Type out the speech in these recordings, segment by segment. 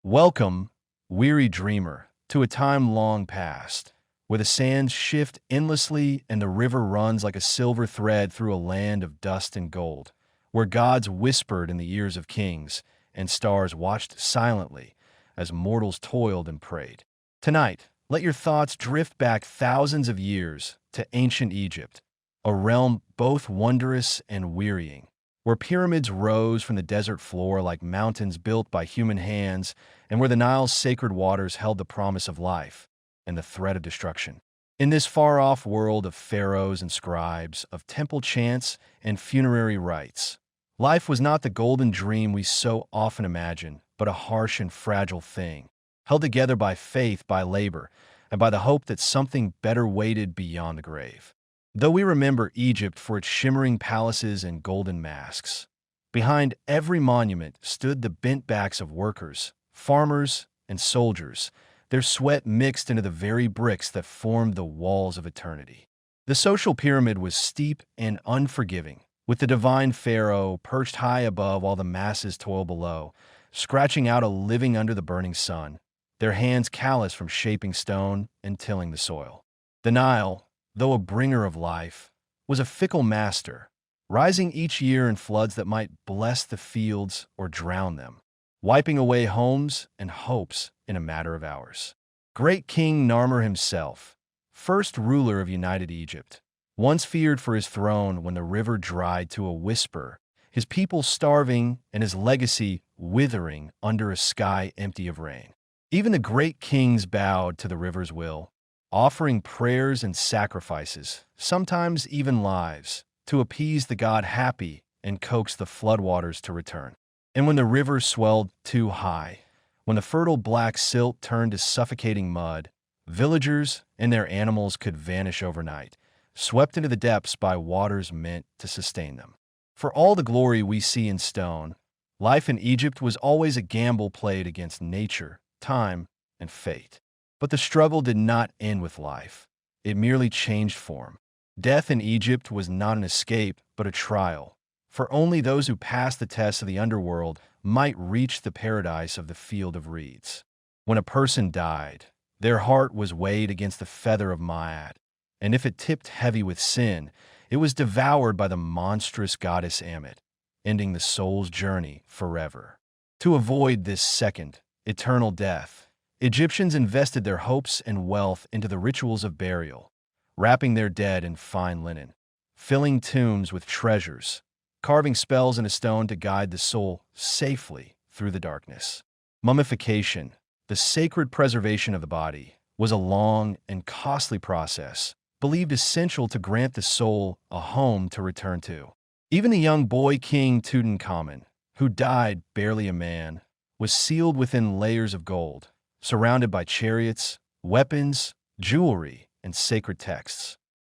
Welcome, weary dreamer, to a time long past, where the sands shift endlessly and the river runs like a silver thread through a land of dust and gold, where gods whispered in the ears of kings and stars watched silently as mortals toiled and prayed. Tonight, let your thoughts drift back thousands of years to ancient Egypt, a realm both wondrous and wearying, where pyramids rose from the desert floor like mountains built by human hands, and where the Nile's sacred waters held the promise of life and the threat of destruction. In this far-off world of pharaohs and scribes, of temple chants and funerary rites, life was not the golden dream we so often imagine, but a harsh and fragile thing, held together by faith, by labor, and by the hope that something better waited beyond the grave. Though we remember Egypt for its shimmering palaces and golden masks, behind every monument stood the bent backs of workers, farmers, and soldiers, their sweat mixed into the very bricks that formed the walls of eternity. The social pyramid was steep and unforgiving, with the divine Pharaoh perched high above while the masses toil below, scratching out a living under the burning sun, their hands callous from shaping stone and tilling the soil. The Nile, though a bringer of life, was a fickle master, rising each year in floods that might bless the fields or drown them, wiping away homes and hopes in a matter of hours. Great King Narmer himself, first ruler of United Egypt, once feared for his throne when the river dried to a whisper, his people starving and his legacy withering under a sky empty of rain. Even the great kings bowed to the river's will, offering prayers and sacrifices, sometimes even lives, to appease the god happy and coax the floodwaters to return. And when the river swelled too high, when the fertile black silt turned to suffocating mud, villagers and their animals could vanish overnight, swept into the depths by waters meant to sustain them. For all the glory we see in stone, life in Egypt was always a gamble played against nature, time, and fate. But the struggle did not end with life. It merely changed form. Death in Egypt was not an escape, but a trial, for only those who passed the test of the underworld might reach the paradise of the field of reeds. When a person died, their heart was weighed against the feather of Maat, and if it tipped heavy with sin, it was devoured by the monstrous goddess Ammit, ending the soul's journey forever. To avoid this second, eternal death, Egyptians invested their hopes and wealth into the rituals of burial, wrapping their dead in fine linen, filling tombs with treasures, carving spells in a stone to guide the soul safely through the darkness. Mummification, the sacred preservation of the body, was a long and costly process, believed essential to grant the soul a home to return to. Even the young boy king Tutankhamun, who died barely a man, was sealed within layers of gold, surrounded by chariots, weapons, jewelry, and sacred texts,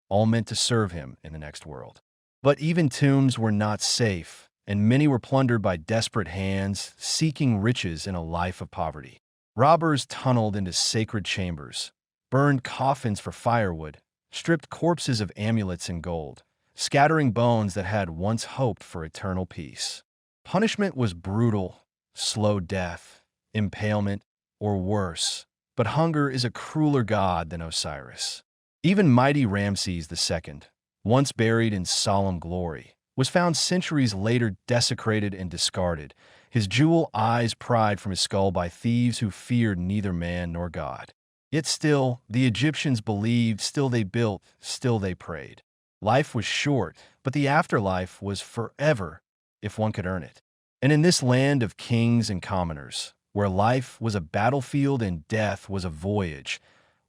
all meant to serve him in the next world. But even tombs were not safe, and many were plundered by desperate hands seeking riches in a life of poverty. Robbers tunneled into sacred chambers, burned coffins for firewood, stripped corpses of amulets and gold, scattering bones that had once hoped for eternal peace. Punishment was brutal, slow death, impalement, or worse, but hunger is a crueler god than Osiris. Even mighty Ramses II, once buried in solemn glory, was found centuries later desecrated and discarded, his jewel eyes pried from his skull by thieves who feared neither man nor God. Yet still, the Egyptians believed, still they built, still they prayed. Life was short, but the afterlife was forever, if one could earn it. And in this land of kings and commoners, where life was a battlefield and death was a voyage,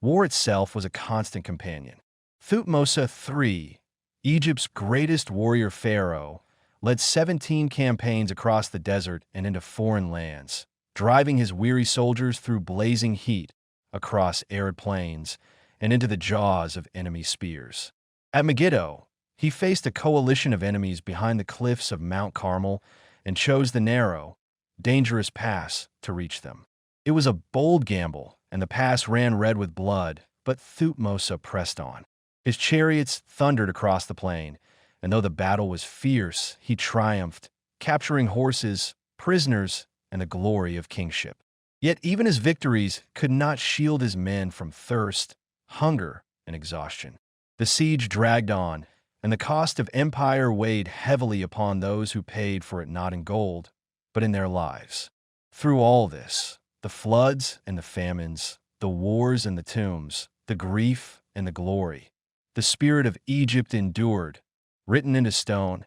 war itself was a constant companion. Thutmose III, Egypt's greatest warrior pharaoh, led 17 campaigns across the desert and into foreign lands, driving his weary soldiers through blazing heat, across arid plains, and into the jaws of enemy spears. At Megiddo, he faced a coalition of enemies behind the cliffs of Mount Carmel and chose the narrow, dangerous pass to reach them. It was a bold gamble, and the pass ran red with blood, but Thutmose pressed on. His chariots thundered across the plain, and though the battle was fierce, he triumphed, capturing horses, prisoners, and the glory of kingship. Yet even his victories could not shield his men from thirst, hunger, and exhaustion. The siege dragged on, and the cost of empire weighed heavily upon those who paid for it not in gold, but in their lives. Through all this, the floods and the famines, the wars and the tombs, the grief and the glory, the spirit of Egypt endured, written into stone,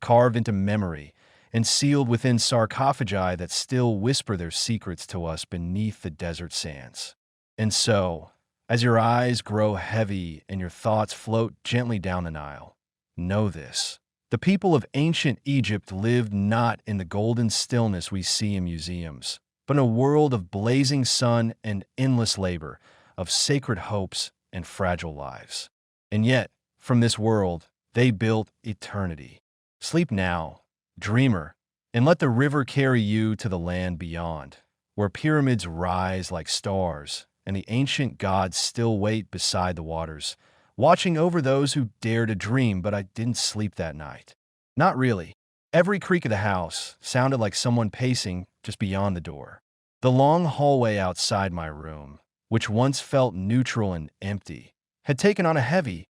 carved into memory, and sealed within sarcophagi that still whisper their secrets to us beneath the desert sands. And so, as your eyes grow heavy and your thoughts float gently down the Nile, know this. The people of ancient Egypt lived not in the golden stillness we see in museums, but in a world of blazing sun and endless labor, of sacred hopes and fragile lives. And yet, from this world, they built eternity. Sleep now, dreamer, and let the river carry you to the land beyond, where pyramids rise like stars, and the ancient gods still wait beside the waters, watching over those who dare to dream. But I didn't sleep that night. Not really. Every creak of the house sounded like someone pacing just beyond the door. The long hallway outside my room, which once felt neutral and empty, had taken on a heavy,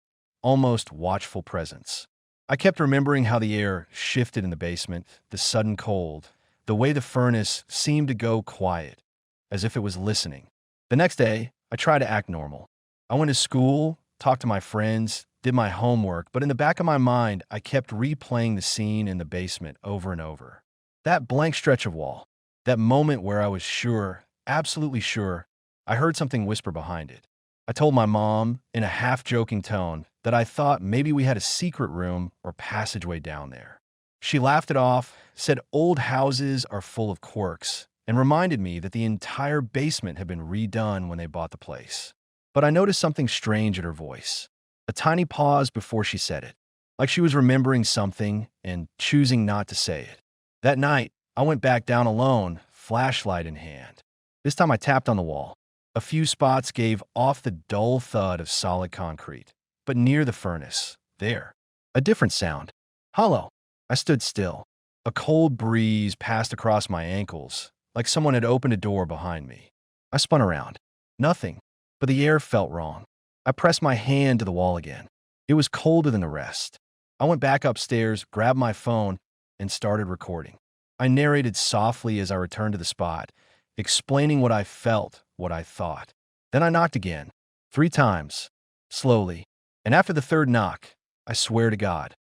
almost watchful presence. I kept remembering how the air shifted in the basement, the sudden cold, the way the furnace seemed to go quiet, as if it was listening. The next day, I tried to act normal. I went to school, talked to my friends, did my homework, but in the back of my mind, I kept replaying the scene in the basement over and over. That blank stretch of wall, that moment where I was sure, absolutely sure, I heard something whisper behind it. I told my mom, in a half-joking tone, that I thought maybe we had a secret room or passageway down there. She laughed it off, said old houses are full of quirks, and reminded me that the entire basement had been redone when they bought the place. But I noticed something strange in her voice. A tiny pause before she said it, like she was remembering something and choosing not to say it. That night, I went back down alone, flashlight in hand. This time I tapped on the wall. A few spots gave off the dull thud of solid concrete. But near the furnace, there, a different sound. Hollow. I stood still. A cold breeze passed across my ankles, like someone had opened a door behind me. I spun around. Nothing, but the air felt wrong. I pressed my hand to the wall again. It was colder than the rest. I went back upstairs, grabbed my phone, and started recording. I narrated softly as I returned to the spot, explaining what I felt, what I thought. Then I knocked again, 3 times, slowly. And after the third knock, I swear to God,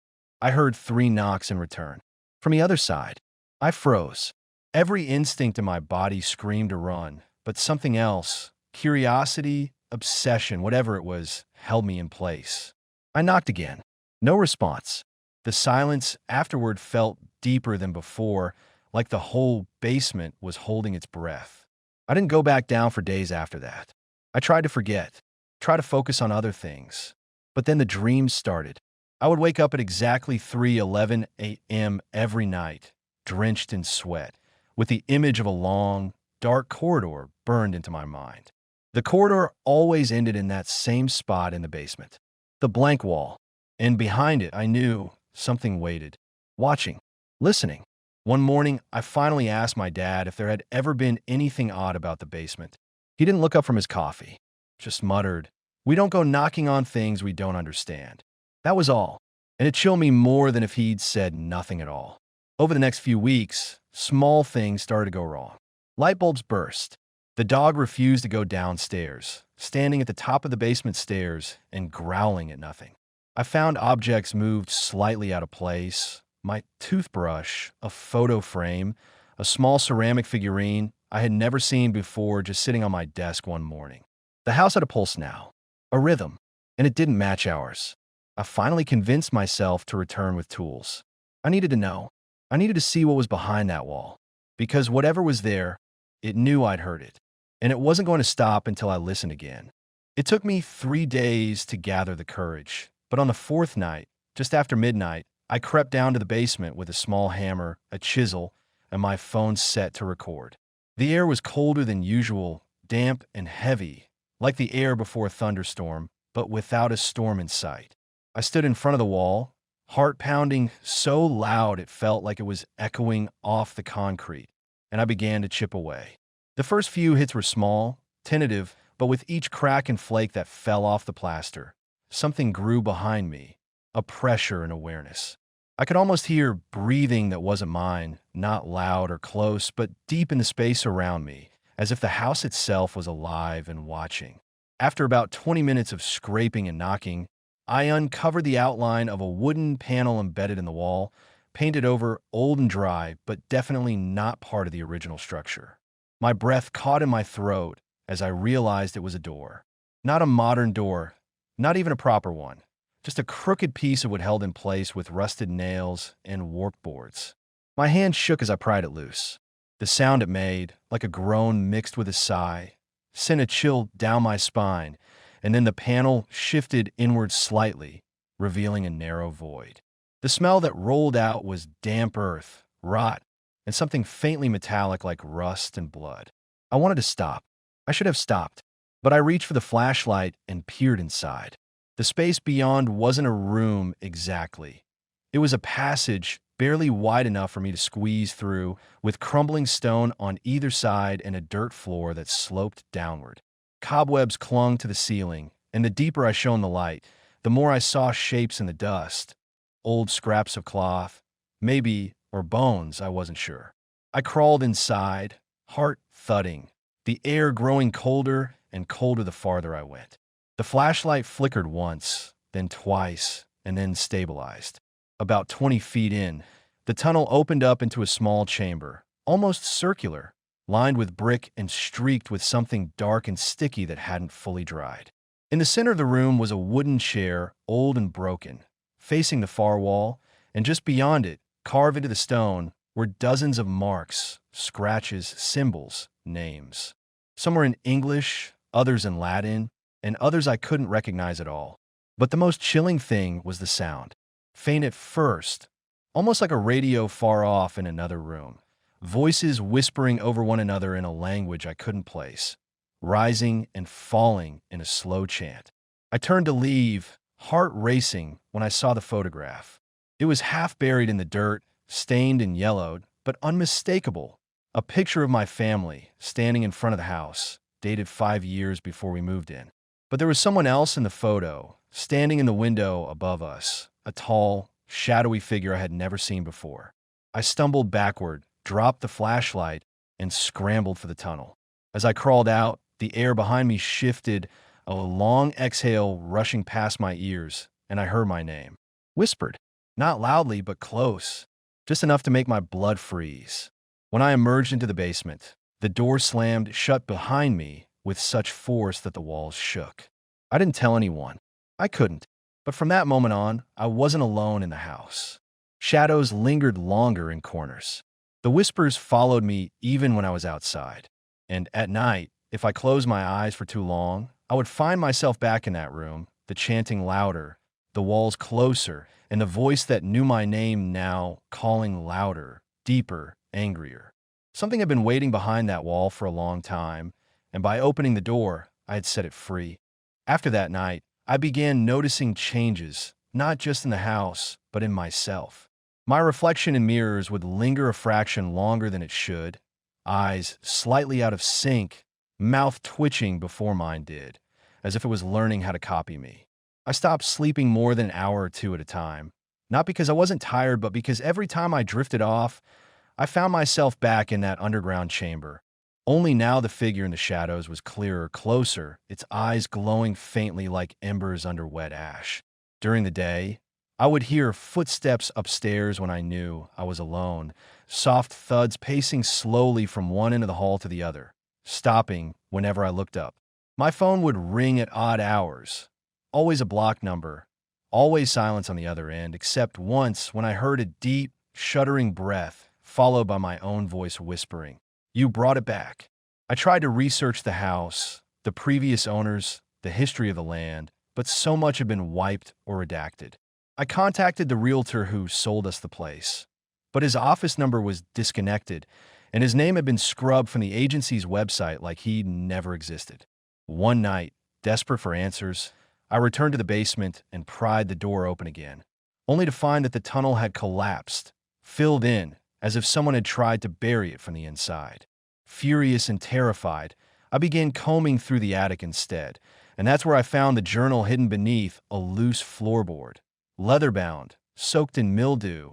I heard 3 knocks in return. From the other side, I froze. Every instinct in my body screamed to run, but something else, curiosity, obsession, whatever it was, held me in place. I knocked again. No response. The silence afterward felt deeper than before, like the whole basement was holding its breath. I didn't go back down for days after that. I tried to forget, try to focus on other things. But then the dreams started. I would wake up at exactly 3:11 a.m. every night, drenched in sweat, with the image of a long, dark corridor burned into my mind. The corridor always ended in that same spot in the basement, the blank wall, and behind it I knew something waited, watching, listening. One morning, I finally asked my dad if there had ever been anything odd about the basement. He didn't look up from his coffee, just muttered, "We don't go knocking on things we don't understand." That was all, and it chilled me more than if he'd said nothing at all. Over the next few weeks, small things started to go wrong. Light bulbs burst. The dog refused to go downstairs, standing at the top of the basement stairs and growling at nothing. I found objects moved slightly out of place. My toothbrush, a photo frame, a small ceramic figurine I had never seen before just sitting on my desk one morning. The house had a pulse now, a rhythm, and it didn't match ours. I finally convinced myself to return with tools. I needed to know. I needed to see what was behind that wall, because whatever was there, it knew I'd heard it, and it wasn't going to stop until I listened again. It took me 3 days to gather the courage, but on the 4th night, just after midnight, I crept down to the basement with a small hammer, a chisel, and my phone set to record. The air was colder than usual, damp and heavy, like the air before a thunderstorm, but without a storm in sight. I stood in front of the wall, heart pounding so loud it felt like it was echoing off the concrete, and I began to chip away. The first few hits were small, tentative, but with each crack and flake that fell off the plaster, something grew behind me, a pressure and awareness. I could almost hear breathing that wasn't mine, not loud or close, but deep in the space around me, as if the house itself was alive and watching. After about 20 minutes of scraping and knocking, I uncovered the outline of a wooden panel embedded in the wall, painted over, old and dry, but definitely not part of the original structure. My breath caught in my throat as I realized it was a door. Not a modern door, not even a proper one. Just a crooked piece of wood held in place with rusted nails and warped boards. My hand shook as I pried it loose. The sound it made, like a groan mixed with a sigh, sent a chill down my spine, and then the panel shifted inward slightly, revealing a narrow void. The smell that rolled out was damp earth, rot, and something faintly metallic like rust and blood. I wanted to stop. I should have stopped, but I reached for the flashlight and peered inside. The space beyond wasn't a room exactly. It was a passage barely wide enough for me to squeeze through, with crumbling stone on either side and a dirt floor that sloped downward. Cobwebs clung to the ceiling, and the deeper I shone the light, the more I saw shapes in the dust. Old scraps of cloth, maybe, or bones, I wasn't sure. I crawled inside, heart thudding, the air growing colder and colder the farther I went. The flashlight flickered once, then twice, and then stabilized. About 20 feet in, the tunnel opened up into a small chamber, almost circular, lined with brick and streaked with something dark and sticky that hadn't fully dried. In the center of the room was a wooden chair, old and broken, facing the far wall, and just beyond it, carved into the stone, were dozens of marks, scratches, symbols, names. Some were in English, others in Latin, and others I couldn't recognize at all. But the most chilling thing was the sound. Faint at first, almost like a radio far off in another room. Voices whispering over one another in a language I couldn't place, rising and falling in a slow chant. I turned to leave, heart racing, when I saw the photograph. It was half buried in the dirt, stained and yellowed, but unmistakable. A picture of my family, standing in front of the house, dated 5 years before we moved in. But there was someone else in the photo, standing in the window above us, a tall, shadowy figure I had never seen before. I stumbled backward, dropped the flashlight, and scrambled for the tunnel. As I crawled out, the air behind me shifted, a long exhale rushing past my ears, and I heard my name. Whispered, not loudly but close, just enough to make my blood freeze. When I emerged into the basement, the door slammed shut behind me with such force that the walls shook. I didn't tell anyone. I couldn't. But from that moment on, I wasn't alone in the house. Shadows lingered longer in corners. The whispers followed me even when I was outside. And at night, if I closed my eyes for too long, I would find myself back in that room, the chanting louder, the walls closer, and the voice that knew my name now calling louder, deeper, angrier. Something had been waiting behind that wall for a long time, and by opening the door, I had set it free. After that night, I began noticing changes, not just in the house, but in myself. My reflection in mirrors would linger a fraction longer than it should, eyes slightly out of sync, mouth twitching before mine did, as if it was learning how to copy me. I stopped sleeping more than an hour or two at a time, not because I wasn't tired, but because every time I drifted off, I found myself back in that underground chamber. Only now the figure in the shadows was clearer, closer, its eyes glowing faintly like embers under wet ash. During the day, I would hear footsteps upstairs when I knew I was alone, soft thuds pacing slowly from one end of the hall to the other, stopping whenever I looked up. My phone would ring at odd hours, always a blocked number, always silence on the other end, except once when I heard a deep, shuddering breath, followed by my own voice whispering, "You brought it back." I tried to research the house, the previous owners, the history of the land, but so much had been wiped or redacted. I contacted the realtor who sold us the place, but his office number was disconnected, and his name had been scrubbed from the agency's website like he never existed. One night, desperate for answers, I returned to the basement and pried the door open again, only to find that the tunnel had collapsed, filled in, as if someone had tried to bury it from the inside. Furious and terrified, I began combing through the attic instead, and that's where I found the journal hidden beneath a loose floorboard, leather-bound, soaked in mildew,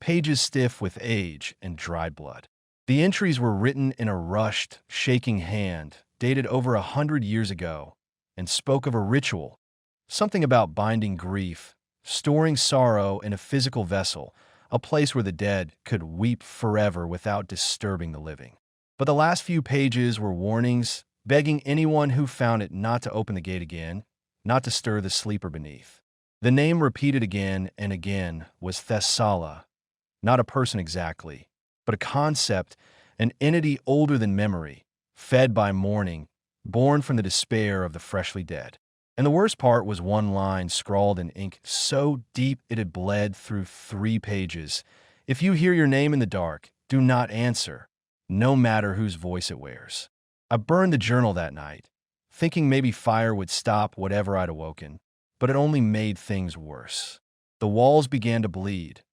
pages stiff with age and dried blood. The entries were written in a rushed, shaking hand, dated over 100 years ago, and spoke of a ritual, something about binding grief, storing sorrow in a physical vessel, a place where the dead could weep forever without disturbing the living. But the last few pages were warnings, begging anyone who found it not to open the gate again, not to stir the sleeper beneath. The name repeated again and again was Thessala, not a person exactly, but a concept, an entity older than memory, fed by mourning, born from the despair of the freshly dead. And the worst part was one line scrawled in ink so deep it had bled through 3 pages. If you hear your name in the dark, do not answer, no matter whose voice it wears. I burned the journal that night, thinking maybe fire would stop whatever I'd awoken, but it only made things worse. The walls began to bleed.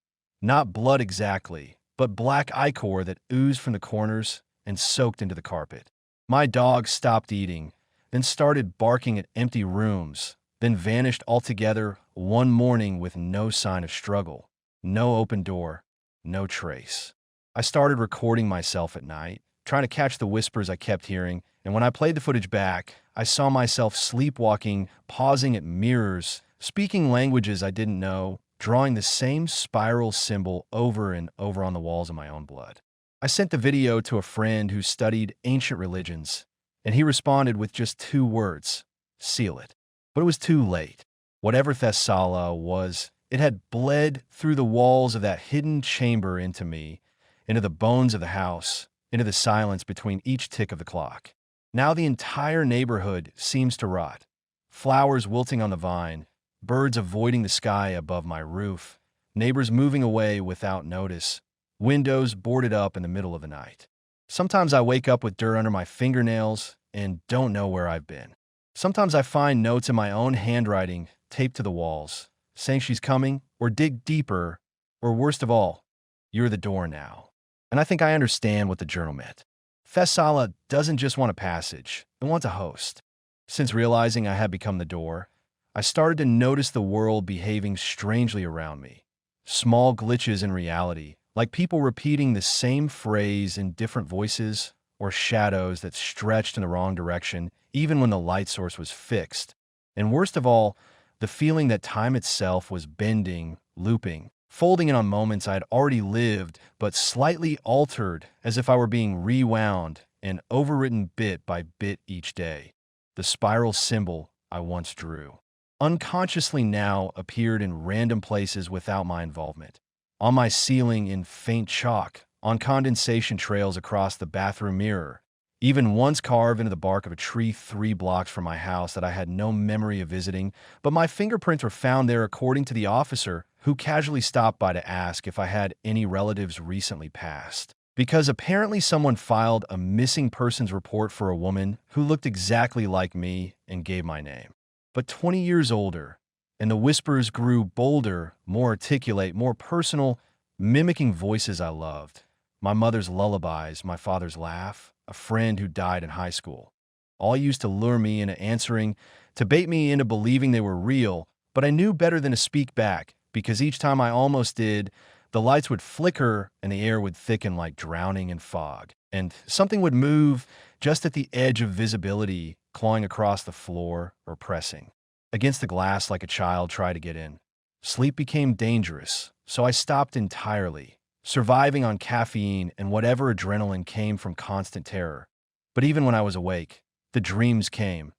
Not blood exactly, but black ichor that oozed from the corners and soaked into the carpet. My dog stopped eating, then started barking at empty rooms, then vanished altogether one morning with no sign of struggle, no open door, no trace. I started recording myself at night, trying to catch the whispers I kept hearing, and when I played the footage back, I saw myself sleepwalking, pausing at mirrors, speaking languages I didn't know, drawing the same spiral symbol over and over on the walls of my own blood. I sent the video to a friend who studied ancient religions, and he responded with just 2 words, seal it. But it was too late. Whatever Thessala was, it had bled through the walls of that hidden chamber into me, into the bones of the house, into the silence between each tick of the clock. Now the entire neighborhood seems to rot. Flowers wilting on the vine, birds avoiding the sky above my roof, neighbors moving away without notice, windows boarded up in the middle of the night. Sometimes I wake up with dirt under my fingernails and don't know where I've been. Sometimes I find notes in my own handwriting taped to the walls, saying she's coming, or dig deeper, or worst of all, you're the door now. And I think I understand what the journal meant. Thessala doesn't just want a passage, it wants a host. Since realizing I had become the door, I started to notice the world behaving strangely around me. Small glitches in reality, like people repeating the same phrase in different voices, or shadows that stretched in the wrong direction, even when the light source was fixed. And worst of all, the feeling that time itself was bending, looping, folding in on moments I had already lived, but slightly altered as if I were being rewound and overwritten bit by bit each day. The spiral symbol I once drew, unconsciously now appeared in random places without my involvement. On my ceiling in faint chalk, on condensation trails across the bathroom mirror, even once carved into the bark of a tree 3 blocks from my house that I had no memory of visiting, but my fingerprints were found there according to the officer who casually stopped by to ask if I had any relatives recently passed. Because apparently someone filed a missing persons report for a woman who looked exactly like me and gave my name. But 20 years older, and the whispers grew bolder, more articulate, more personal, mimicking voices I loved. My mother's lullabies, my father's laugh, a friend who died in high school. All used to lure me into answering, to bait me into believing they were real, but I knew better than to speak back, because each time I almost did, the lights would flicker and the air would thicken like drowning in fog. And something would move just at the edge of visibility, clawing across the floor or pressing against the glass like a child tried to get in. Sleep became dangerous, so I stopped entirely, surviving on caffeine and whatever adrenaline came from constant terror. But even when I was awake, the dreams came.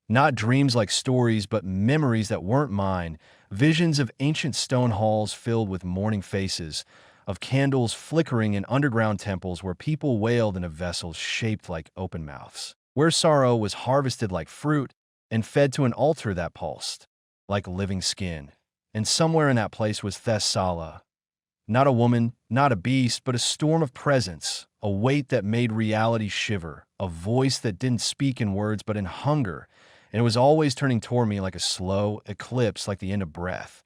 Not dreams like stories, but memories that weren't mine, visions of ancient stone halls filled with mourning faces, of candles flickering in underground temples where people wailed in vessels shaped like open mouths, where sorrow was harvested like fruit and fed to an altar that pulsed, like living skin. And somewhere in that place was Thessala. Not a woman, not a beast, but a storm of presence, a weight that made reality shiver, a voice that didn't speak in words but in hunger, and it was always turning toward me like a slow eclipse, like the end of breath.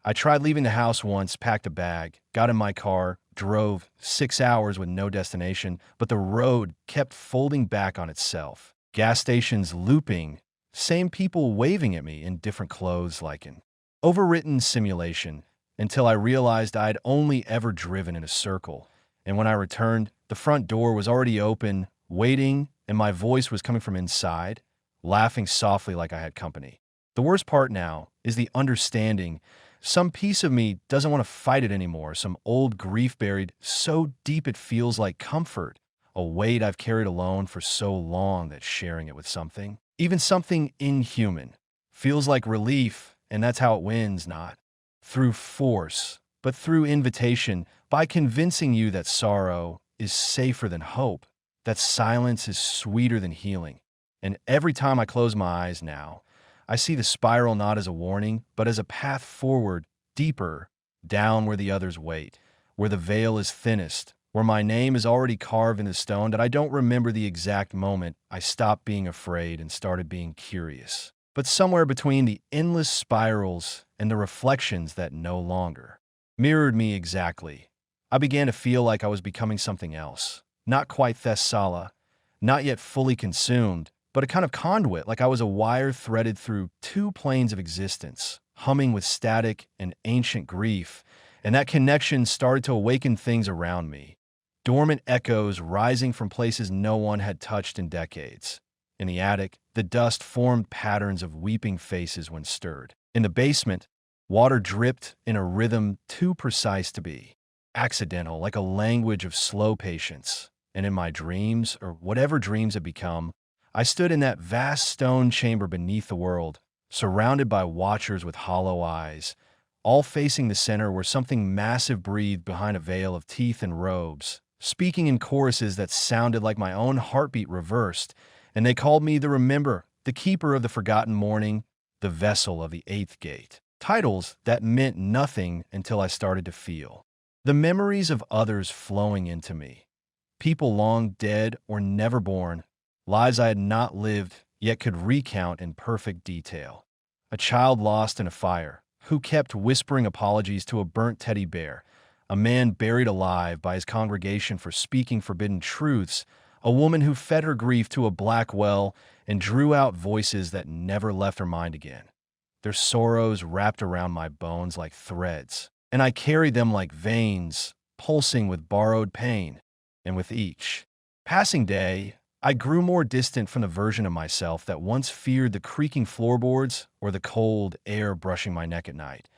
I tried leaving the house once, packed a bag, got in my car, drove 6 hours with no destination, but the road kept folding back on itself. Gas stations looping, same people waving at me in different clothes like an overwritten simulation, until I realized I'd only ever driven in a circle. And when I returned, the front door was already open, waiting, and my voice was coming from inside, laughing softly like I had company. The worst part now is the understanding. Some piece of me doesn't want to fight it anymore, some old grief buried so deep it feels like comfort, a weight I've carried alone for so long that sharing it with something, even something inhuman, feels like relief, and that's how it wins, not through force, but through invitation, by convincing you that sorrow is safer than hope, that silence is sweeter than healing. And every time I close my eyes now, I see the spiral not as a warning, but as a path forward, deeper, down where the others wait, where the veil is thinnest, where my name is already carved in the stone that I don't remember the exact moment I stopped being afraid and started being curious. But somewhere between the endless spirals and the reflections that no longer mirrored me exactly, I began to feel like I was becoming something else. Not quite Thessala, not yet fully consumed, but a kind of conduit, like I was a wire threaded through two planes of existence, humming with static and ancient grief, and that connection started to awaken things around me, dormant echoes rising from places no one had touched in decades. In the attic, the dust formed patterns of weeping faces when stirred. In the basement, water dripped in a rhythm too precise to be accidental, like a language of slow patience. And in my dreams, or whatever dreams had become, I stood in that vast stone chamber beneath the world, surrounded by watchers with hollow eyes, all facing the center where something massive breathed behind a veil of teeth and robes, speaking in choruses that sounded like my own heartbeat reversed, and they called me the Remember, the Keeper of the Forgotten Morning, the Vessel of the Eighth Gate. Titles that meant nothing until I started to feel the memories of others flowing into me. People long dead or never born, lives I had not lived yet could recount in perfect detail. A child lost in a fire, who kept whispering apologies to a burnt teddy bear, a man buried alive by his congregation for speaking forbidden truths, a woman who fed her grief to a black well and drew out voices that never left her mind again. Their sorrows wrapped around my bones like threads, and I carried them like veins, pulsing with borrowed pain. And with each passing day, I grew more distant from the version of myself that once feared the creaking floorboards or the cold air brushing my neck at night.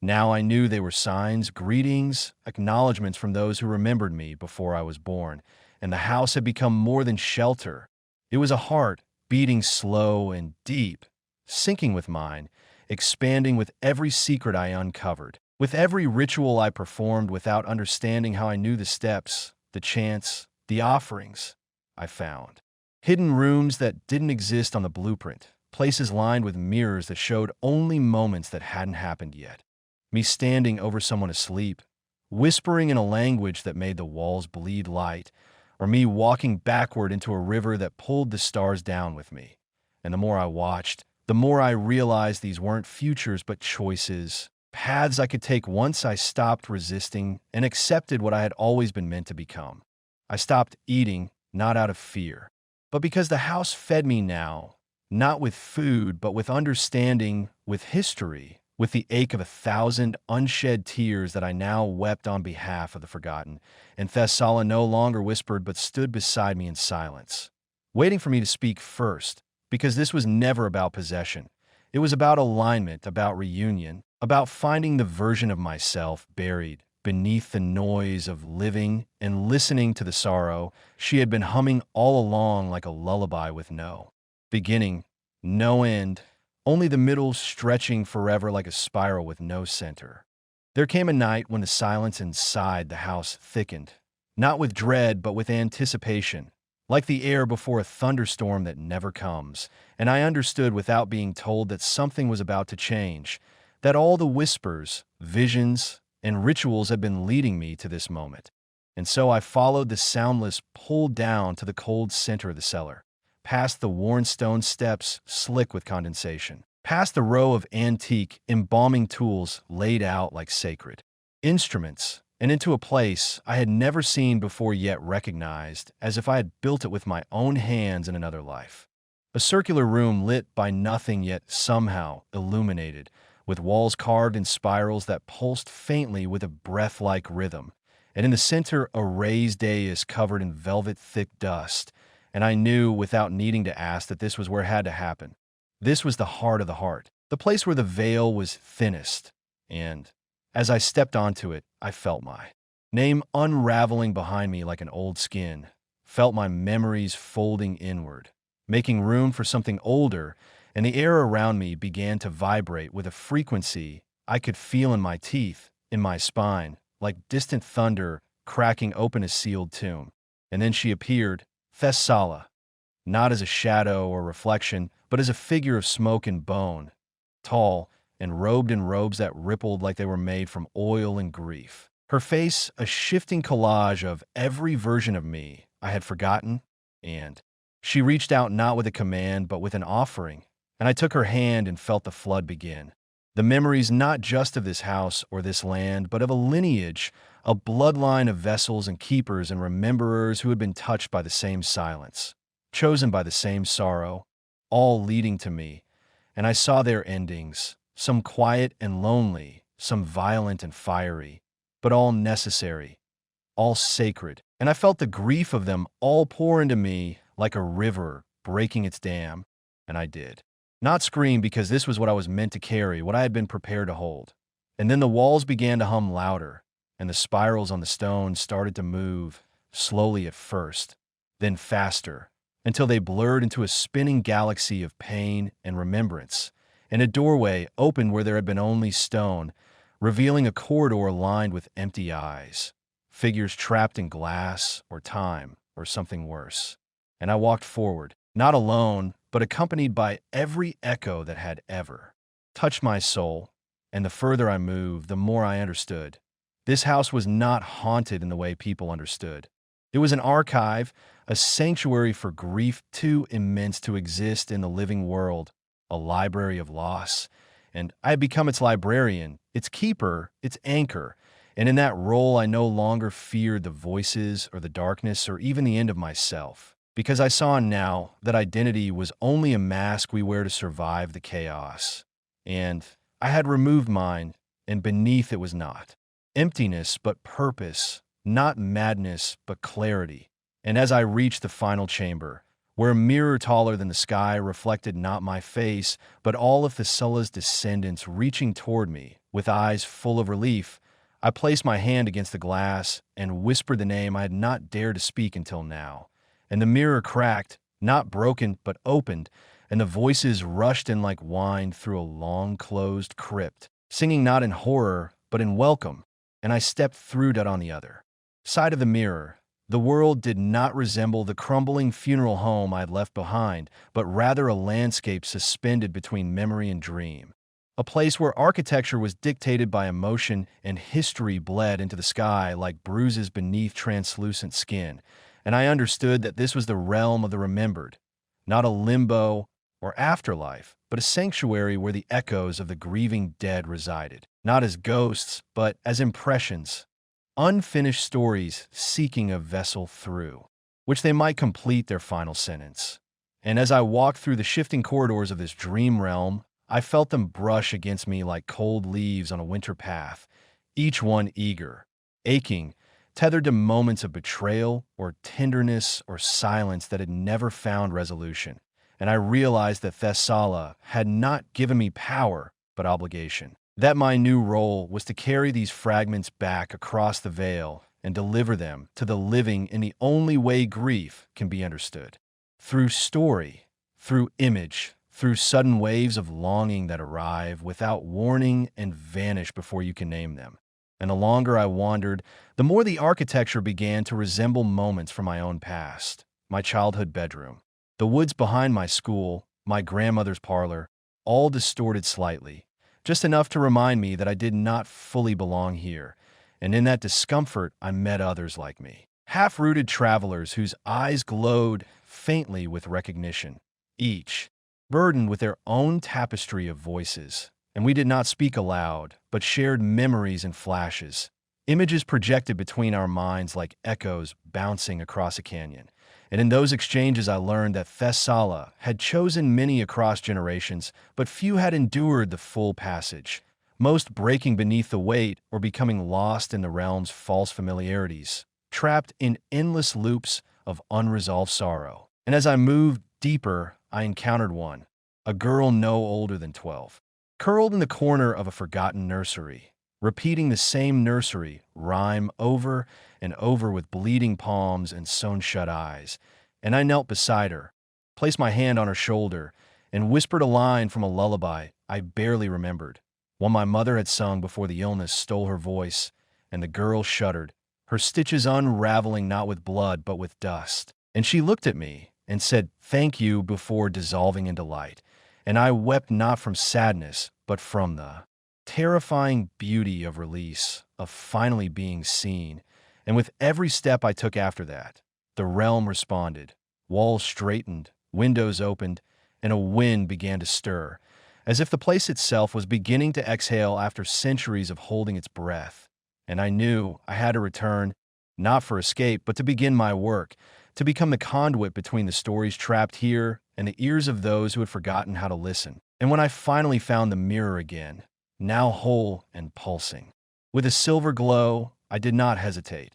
Now I knew they were signs, greetings, acknowledgments from those who remembered me before I was born, and the house had become more than shelter. It was a heart beating slow and deep, sinking with mine, expanding with every secret I uncovered, with every ritual I performed without understanding how I knew the steps, the chants, the offerings I found. Hidden rooms that didn't exist on the blueprint, places lined with mirrors that showed only moments that hadn't happened yet. Me standing over someone asleep, whispering in a language that made the walls bleed light, or me walking backward into a river that pulled the stars down with me. And the more I watched, the more I realized these weren't futures but choices, paths I could take once I stopped resisting and accepted what I had always been meant to become. I stopped eating, not out of fear, but because the house fed me now, not with food, but with understanding, with history, with the ache of 1,000 unshed tears that I now wept on behalf of the forgotten. And Thessala no longer whispered but stood beside me in silence, waiting for me to speak first, because this was never about possession. It was about alignment, about reunion, about finding the version of myself buried beneath the noise of living and listening to the sorrow she had been humming all along like a lullaby with no beginning, no end, only the middle stretching forever like a spiral with no center. There came a night when the silence inside the house thickened, not with dread but with anticipation, like the air before a thunderstorm that never comes, and I understood without being told that something was about to change, that all the whispers, visions, and rituals had been leading me to this moment. And so I followed the soundless pull down to the cold center of the cellar, past the worn stone steps slick with condensation, past the row of antique, embalming tools laid out like sacred instruments, and into a place I had never seen before yet recognized, as if I had built it with my own hands in another life. A circular room lit by nothing yet somehow illuminated, with walls carved in spirals that pulsed faintly with a breath-like rhythm, and in the center a raised dais covered in velvet-thick dust, and I knew without needing to ask that this was where it had to happen. This was the heart of the heart, the place where the veil was thinnest, and as I stepped onto it, I felt my name unraveling behind me like an old skin, felt my memories folding inward, making room for something older, and the air around me began to vibrate with a frequency I could feel in my teeth, in my spine, like distant thunder cracking open a sealed tomb. And then she appeared, Thessala, not as a shadow or reflection, but as a figure of smoke and bone, tall and robed in robes that rippled like they were made from oil and grief. Her face a shifting collage of every version of me I had forgotten, and she reached out not with a command but with an offering, and I took her hand and felt the flood begin. The memories not just of this house or this land, but of a lineage, a bloodline of vessels and keepers and rememberers who had been touched by the same silence, chosen by the same sorrow, all leading to me, and I saw their endings, some quiet and lonely, some violent and fiery, but all necessary, all sacred, and I felt the grief of them all pour into me like a river breaking its dam, and I did. Not scream, because this was what I was meant to carry, what I had been prepared to hold. And then the walls began to hum louder, and the spirals on the stone started to move, slowly at first, then faster, until they blurred into a spinning galaxy of pain and remembrance, and a doorway opened where there had been only stone, revealing a corridor lined with empty eyes, figures trapped in glass or time or something worse. And I walked forward, not alone, but accompanied by every echo that had ever touched my soul, and the further I moved, the more I understood. This house was not haunted in the way people understood. It was an archive, a sanctuary for grief too immense to exist in the living world, a library of loss, and I had become its librarian, its keeper, its anchor, and in that role I no longer feared the voices or the darkness or even the end of myself, because I saw now that identity was only a mask we wear to survive the chaos. And I had removed mine, and beneath it was not emptiness but purpose, not madness but clarity. And as I reached the final chamber, where a mirror taller than the sky reflected not my face, but all of Thessala's descendants reaching toward me, with eyes full of relief, I placed my hand against the glass and whispered the name I had not dared to speak until now. And the mirror cracked, not broken, but opened, and the voices rushed in like wine through a long-closed crypt, singing not in horror, but in welcome, and I stepped through that on the other side of the mirror. The world did not resemble the crumbling funeral home I had left behind, but rather a landscape suspended between memory and dream. A place where architecture was dictated by emotion and history bled into the sky like bruises beneath translucent skin, and I understood that this was the realm of the remembered, not a limbo or afterlife, but a sanctuary where the echoes of the grieving dead resided, not as ghosts, but as impressions, unfinished stories seeking a vessel through which they might complete their final sentence. And as I walked through the shifting corridors of this dream realm, I felt them brush against me like cold leaves on a winter path, each one eager, aching, tethered to moments of betrayal or tenderness or silence that had never found resolution. And I realized that Thessala had not given me power, but obligation. That my new role was to carry these fragments back across the veil and deliver them to the living in the only way grief can be understood. Through story, through image, through sudden waves of longing that arrive without warning and vanish before you can name them. And the longer I wandered, the more the architecture began to resemble moments from my own past, my childhood bedroom, the woods behind my school, my grandmother's parlor, all distorted slightly, just enough to remind me that I did not fully belong here, and in that discomfort I met others like me, half-rooted travelers whose eyes glowed faintly with recognition, each burdened with their own tapestry of voices. And we did not speak aloud, but shared memories and flashes, Images projected between our minds like echoes bouncing across a canyon. And in those exchanges, I learned that Thessala had chosen many across generations, but few had endured the full passage, most breaking beneath the weight or becoming lost in the realm's false familiarities, trapped in endless loops of unresolved sorrow. And as I moved deeper, I encountered one, a girl no older than 12, curled in the corner of a forgotten nursery, repeating the same nursery rhyme over and over with bleeding palms and sewn-shut eyes. And I knelt beside her, placed my hand on her shoulder, and whispered a line from a lullaby I barely remembered, one my mother had sung before the illness stole her voice, and the girl shuddered, her stitches unraveling not with blood but with dust. And she looked at me and said, "Thank you," before dissolving into light. And I wept not from sadness, but from the terrifying beauty of release, of finally being seen. And with every step I took after that, the realm responded. Walls straightened, windows opened, and a wind began to stir, as if the place itself was beginning to exhale after centuries of holding its breath. And I knew I had to return, not for escape, but to begin my work, to become the conduit between the stories trapped here and the ears of those who had forgotten how to listen. And when I finally found the mirror again, now whole and pulsing, with a silver glow, I did not hesitate.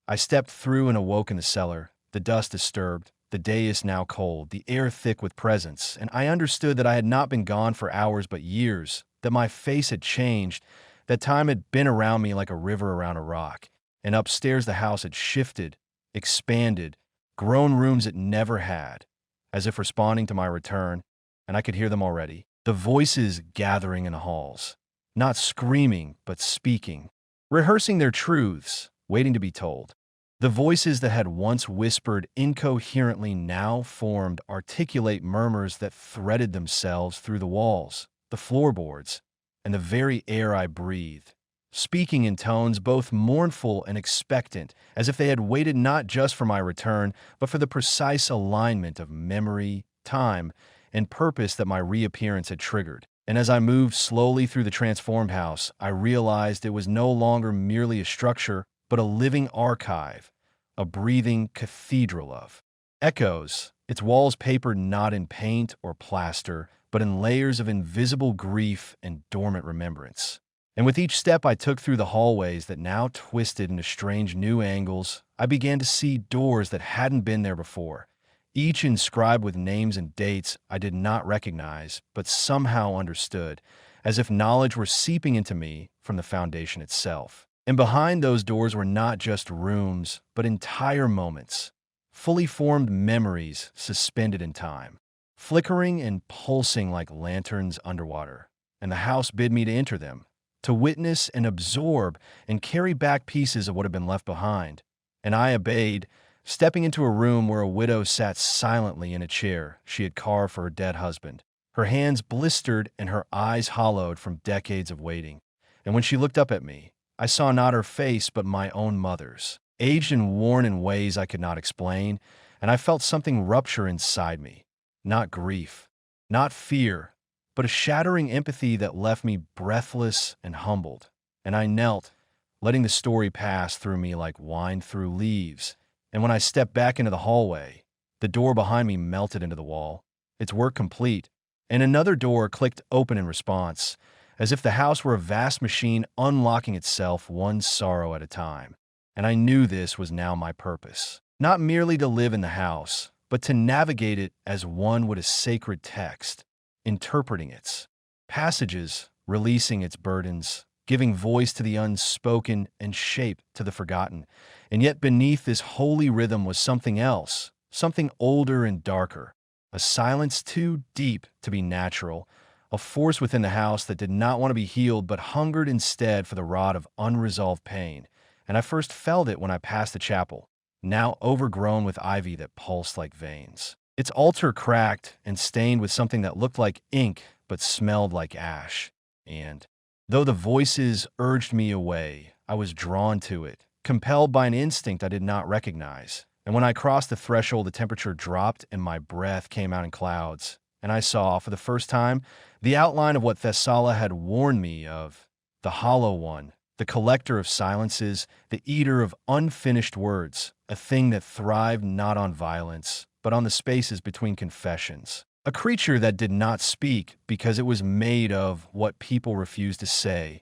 I stepped through and awoke in the cellar, the dust disturbed, the day is now cold, the air thick with presence, and I understood that I had not been gone for hours but years, that my face had changed, that time had been around me like a river around a rock, and upstairs the house had shifted, expanded, grown rooms it never had, as if responding to my return, and I could hear them already, the voices gathering in the halls, not screaming but speaking, rehearsing their truths, waiting to be told. The voices that had once whispered incoherently now formed articulate murmurs that threaded themselves through the walls, the floorboards, and the very air I breathed, speaking in tones both mournful and expectant, as if they had waited not just for my return, but for the precise alignment of memory, time, and purpose that my reappearance had triggered. And as I moved slowly through the transformed house, I realized it was no longer merely a structure, but a living archive, a breathing cathedral of echoes, its walls papered not in paint or plaster, but in layers of invisible grief and dormant remembrance. And with each step I took through the hallways that now twisted into strange new angles, I began to see doors that hadn't been there before, each inscribed with names and dates I did not recognize, but somehow understood, as if knowledge were seeping into me from the foundation itself. And behind those doors were not just rooms, but entire moments, fully formed memories suspended in time, flickering and pulsing like lanterns underwater. And the house bid me to enter them, to witness and absorb and carry back pieces of what had been left behind. And I obeyed, stepping into a room where a widow sat silently in a chair she had carved for her dead husband, her hands blistered and her eyes hollowed from decades of waiting. And when she looked up at me, I saw not her face but my own mother's, aged and worn in ways I could not explain, and I felt something rupture inside me. Not grief, not fear, but a shattering empathy that left me breathless and humbled. And I knelt, letting the story pass through me like wine through leaves. And when I stepped back into the hallway, the door behind me melted into the wall, its work complete, and another door clicked open in response, as if the house were a vast machine unlocking itself one sorrow at a time. And I knew this was now my purpose, not merely to live in the house, but to navigate it as one would a sacred text, interpreting its passages, releasing its burdens, giving voice to the unspoken and shape to the forgotten. And yet beneath this holy rhythm was something else, something older and darker, a silence too deep to be natural, a force within the house that did not want to be healed but hungered instead for the rod of unresolved pain. And I first felt it when I passed the chapel, now overgrown with ivy that pulsed like veins. Its altar cracked and stained with something that looked like ink but smelled like ash. And though the voices urged me away, I was drawn to it, compelled by an instinct I did not recognize. And when I crossed the threshold, the temperature dropped and my breath came out in clouds. And I saw, for the first time, the outline of what Thessala had warned me of, the Hollow One, the collector of silences, the eater of unfinished words, a thing that thrived not on violence, but on the spaces between confessions. A creature that did not speak because it was made of what people refused to say,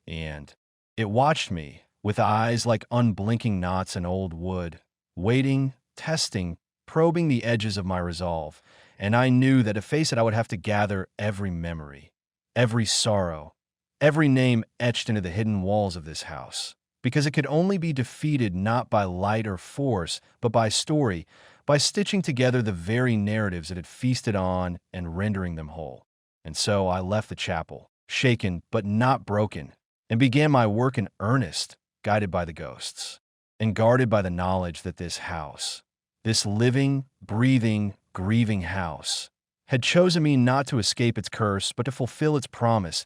and it watched me with eyes like unblinking knots in old wood, waiting, testing, probing the edges of my resolve, and I knew that to face it I would have to gather every memory, every sorrow, every name etched into the hidden walls of this house, because it could only be defeated not by light or force, but by story, by stitching together the very narratives it had feasted on and rendering them whole. And so I left the chapel, shaken but not broken, and began my work in earnest, guided by the ghosts, and guarded by the knowledge that this house, this living, breathing, grieving house, had chosen me not to escape its curse, but to fulfill its promise.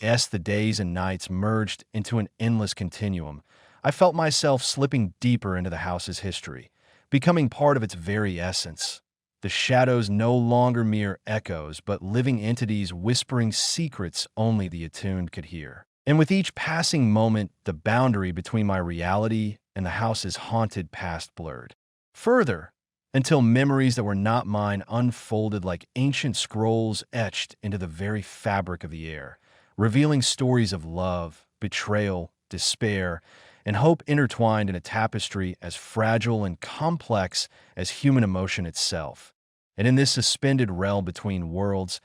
As the days and nights merged into an endless continuum, I felt myself slipping deeper into the house's history, becoming part of its very essence. The shadows no longer mere echoes, but living entities whispering secrets only the attuned could hear. And with each passing moment, the boundary between my reality and the house's haunted past blurred. Further, until memories that were not mine unfolded like ancient scrolls etched into the very fabric of the air, revealing stories of love, betrayal, despair, and hope intertwined in a tapestry as fragile and complex as human emotion itself. And in this suspended realm between worlds,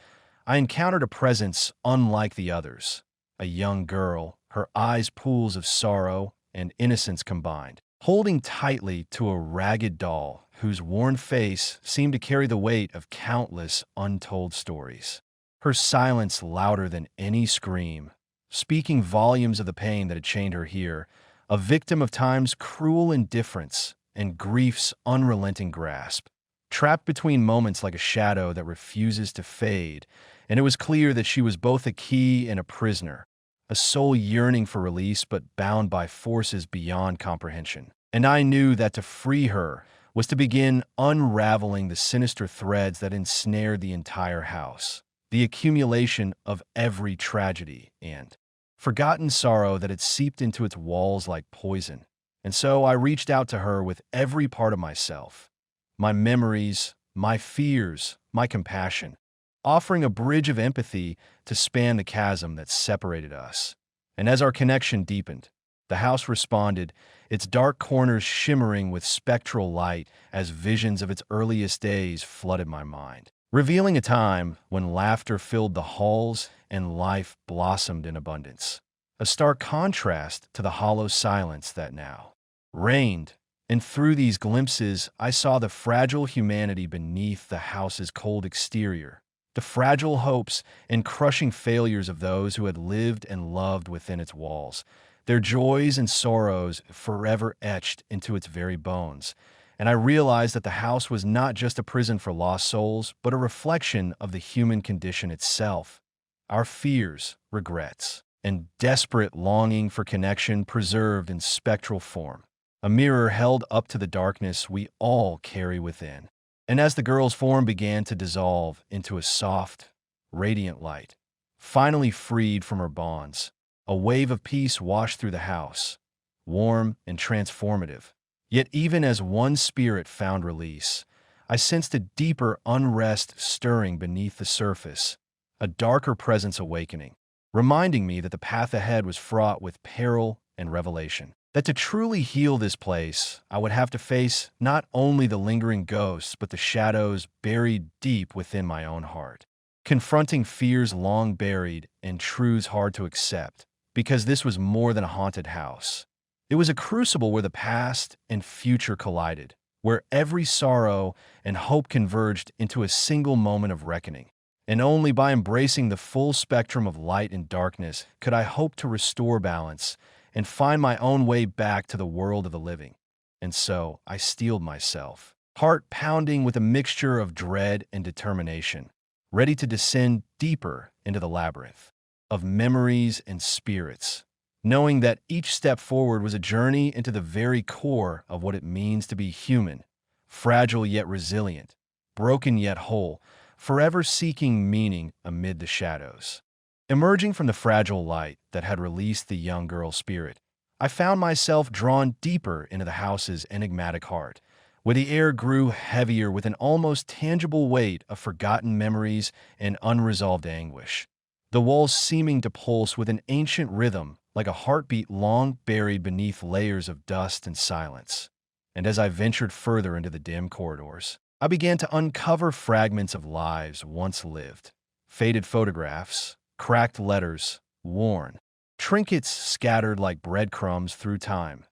I encountered a presence unlike the others. A young girl, her eyes pools of sorrow and innocence combined, holding tightly to a ragged doll whose worn face seemed to carry the weight of countless untold stories. Her silence louder than any scream, speaking volumes of the pain that had chained her here, a victim of time's cruel indifference and grief's unrelenting grasp, trapped between moments like a shadow that refuses to fade. And it was clear that she was both a key and a prisoner, a soul yearning for release but bound by forces beyond comprehension. And I knew that to free her was to begin unraveling the sinister threads that ensnared the entire house, the accumulation of every tragedy and forgotten sorrow that had seeped into its walls like poison. And so I reached out to her with every part of myself, my memories, my fears, my compassion, offering a bridge of empathy to span the chasm that separated us. And as our connection deepened, the house responded, its dark corners shimmering with spectral light as visions of its earliest days flooded my mind, revealing a time when laughter filled the halls and life blossomed in abundance, a stark contrast to the hollow silence that now reigned. And through these glimpses, I saw the fragile humanity beneath the house's cold exterior, the fragile hopes and crushing failures of those who had lived and loved within its walls, their joys and sorrows forever etched into its very bones. And I realized that the house was not just a prison for lost souls, but a reflection of the human condition itself, our fears, regrets, and desperate longing for connection preserved in spectral form, a mirror held up to the darkness we all carry within. And as the girl's form began to dissolve into a soft, radiant light, finally freed from her bonds, a wave of peace washed through the house, warm and transformative. Yet even as one spirit found release, I sensed a deeper unrest stirring beneath the surface, a darker presence awakening, reminding me that the path ahead was fraught with peril and revelation. That to truly heal this place, I would have to face not only the lingering ghosts, but the shadows buried deep within my own heart, confronting fears long buried and truths hard to accept, because this was more than a haunted house. It was a crucible where the past and future collided, where every sorrow and hope converged into a single moment of reckoning. And only by embracing the full spectrum of light and darkness could I hope to restore balance and find my own way back to the world of the living. And so I steeled myself, heart pounding with a mixture of dread and determination, ready to descend deeper into the labyrinth of memories and spirits, knowing that each step forward was a journey into the very core of what it means to be human, fragile yet resilient, broken yet whole, forever seeking meaning amid the shadows. Emerging from the fragile light that had released the young girl's spirit, I found myself drawn deeper into the house's enigmatic heart, where the air grew heavier with an almost tangible weight of forgotten memories and unresolved anguish. The walls seeming to pulse with an ancient rhythm, like a heartbeat long buried beneath layers of dust and silence. And as I ventured further into the dim corridors, I began to uncover fragments of lives once lived. Faded photographs, cracked letters, worn, trinkets scattered like breadcrumbs through time,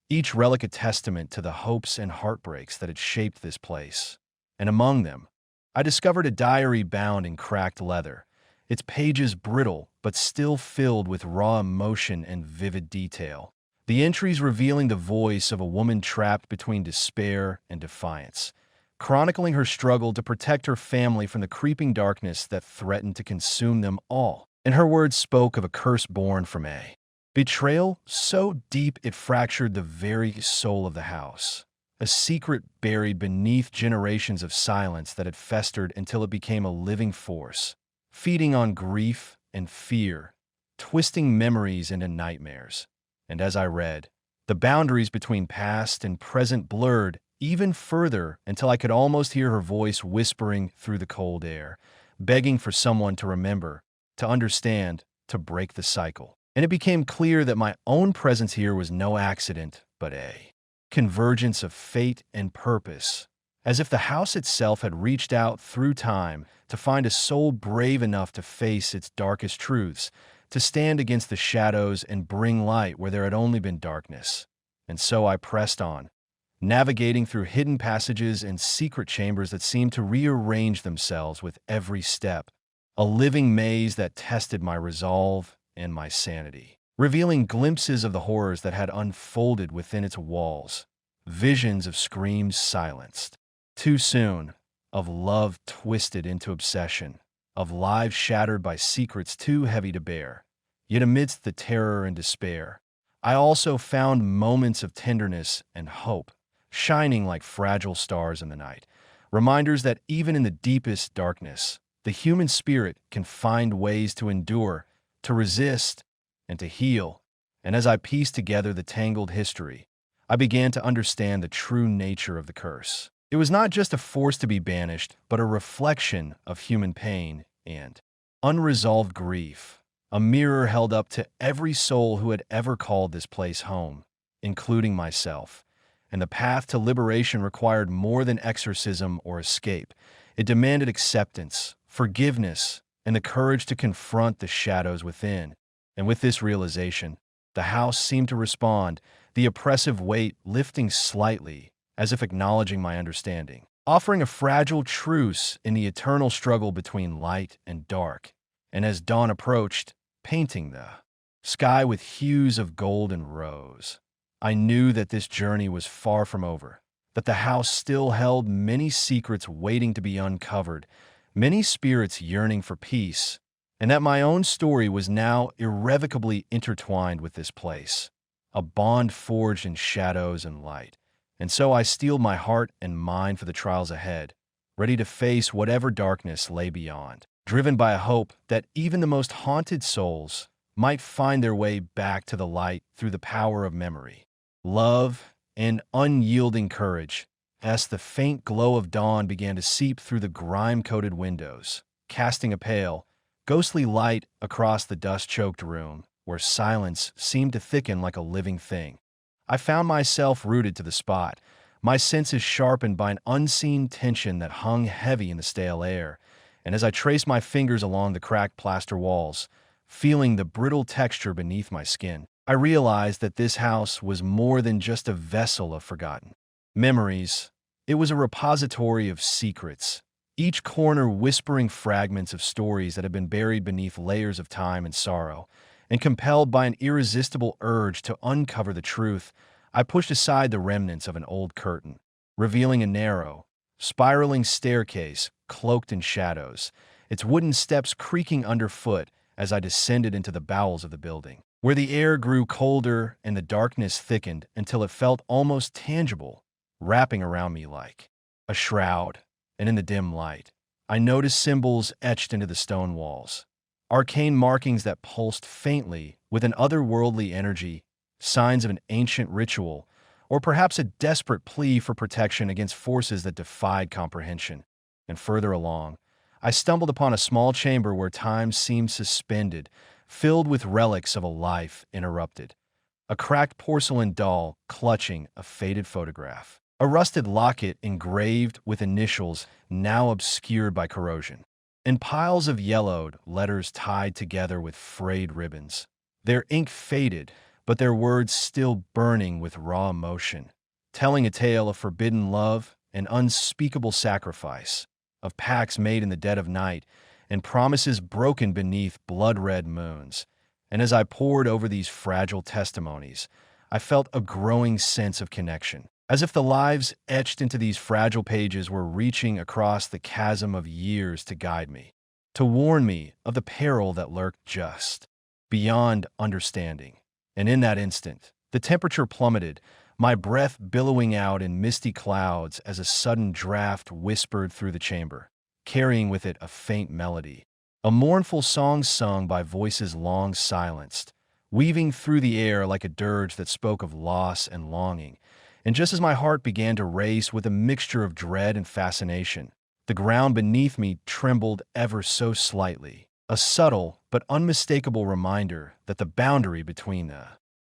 each relic a testament to the hopes and heartbreaks that had shaped this place. And among them, I discovered a diary bound in cracked leather, its pages brittle but still filled with raw emotion and vivid detail. The entries revealing the voice of a woman trapped between despair and defiance, chronicling her struggle to protect her family from the creeping darkness that threatened to consume them all. And her words spoke of a curse born from a betrayal so deep it fractured the very soul of the house, a secret buried beneath generations of silence that had festered until it became a living force, feeding on grief and fear, twisting memories into nightmares. And as I read, the boundaries between past and present blurred even further until I could almost hear her voice whispering through the cold air, begging for someone to remember, to understand, to break the cycle. And it became clear that my own presence here was no accident, but a convergence of fate and purpose, as if the house itself had reached out through time to find a soul brave enough to face its darkest truths, to stand against the shadows and bring light where there had only been darkness. And so I pressed on, navigating through hidden passages and secret chambers that seemed to rearrange themselves with every step, a living maze that tested my resolve and my sanity, revealing glimpses of the horrors that had unfolded within its walls, visions of screams silenced too soon, of love twisted into obsession, of lives shattered by secrets too heavy to bear. Yet amidst the terror and despair, I also found moments of tenderness and hope, shining like fragile stars in the night, reminders that even in the deepest darkness, the human spirit can find ways to endure, to resist, and to heal. And as I pieced together the tangled history, I began to understand the true nature of the curse. It was not just a force to be banished, but a reflection of human pain and unresolved grief, a mirror held up to every soul who had ever called this place home, including myself. And the path to liberation required more than exorcism or escape. It demanded acceptance, forgiveness, and the courage to confront the shadows within. And with this realization, the house seemed to respond, the oppressive weight lifting slightly, as if acknowledging my understanding, offering a fragile truce in the eternal struggle between light and dark. And as dawn approached, painting the sky with hues of gold and rose, I knew that this journey was far from over, that the house still held many secrets waiting to be uncovered, many spirits yearning for peace, and that my own story was now irrevocably intertwined with this place, a bond forged in shadows and light. And so I steeled my heart and mind for the trials ahead, ready to face whatever darkness lay beyond, driven by a hope that even the most haunted souls might find their way back to the light through the power of memory, love, and unyielding courage. As the faint glow of dawn began to seep through the grime-coated windows, casting a pale, ghostly light across the dust-choked room, where silence seemed to thicken like a living thing, I found myself rooted to the spot, my senses sharpened by an unseen tension that hung heavy in the stale air. And as I traced my fingers along the cracked plaster walls, feeling the brittle texture beneath my skin, I realized that this house was more than just a vessel of forgotten memories. It was a repository of secrets, each corner whispering fragments of stories that had been buried beneath layers of time and sorrow. And compelled by an irresistible urge to uncover the truth, I pushed aside the remnants of an old curtain, revealing a narrow, spiraling staircase cloaked in shadows, its wooden steps creaking underfoot as I descended into the bowels of the building, where the air grew colder and the darkness thickened until it felt almost tangible, wrapping around me like a shroud. And in the dim light, I noticed symbols etched into the stone walls, arcane markings that pulsed faintly with an otherworldly energy, signs of an ancient ritual, or perhaps a desperate plea for protection against forces that defied comprehension. And further along, I stumbled upon a small chamber where time seemed suspended, filled with relics of a life interrupted. A cracked porcelain doll clutching a faded photograph. A rusted locket engraved with initials now obscured by corrosion. And piles of yellowed letters tied together with frayed ribbons. Their ink faded, but their words still burning with raw emotion, telling a tale of forbidden love and unspeakable sacrifice, of pacts made in the dead of night and promises broken beneath blood-red moons. And as I pored over these fragile testimonies, I felt a growing sense of connection, as if the lives etched into these fragile pages were reaching across the chasm of years to guide me, to warn me of the peril that lurked just beyond understanding. And in that instant, the temperature plummeted, my breath billowing out in misty clouds as a sudden draft whispered through the chamber, carrying with it a faint melody, a mournful song sung by voices long silenced, weaving through the air like a dirge that spoke of loss and longing. And just as my heart began to race with a mixture of dread and fascination, the ground beneath me trembled ever so slightly, a subtle but unmistakable reminder that the boundary between the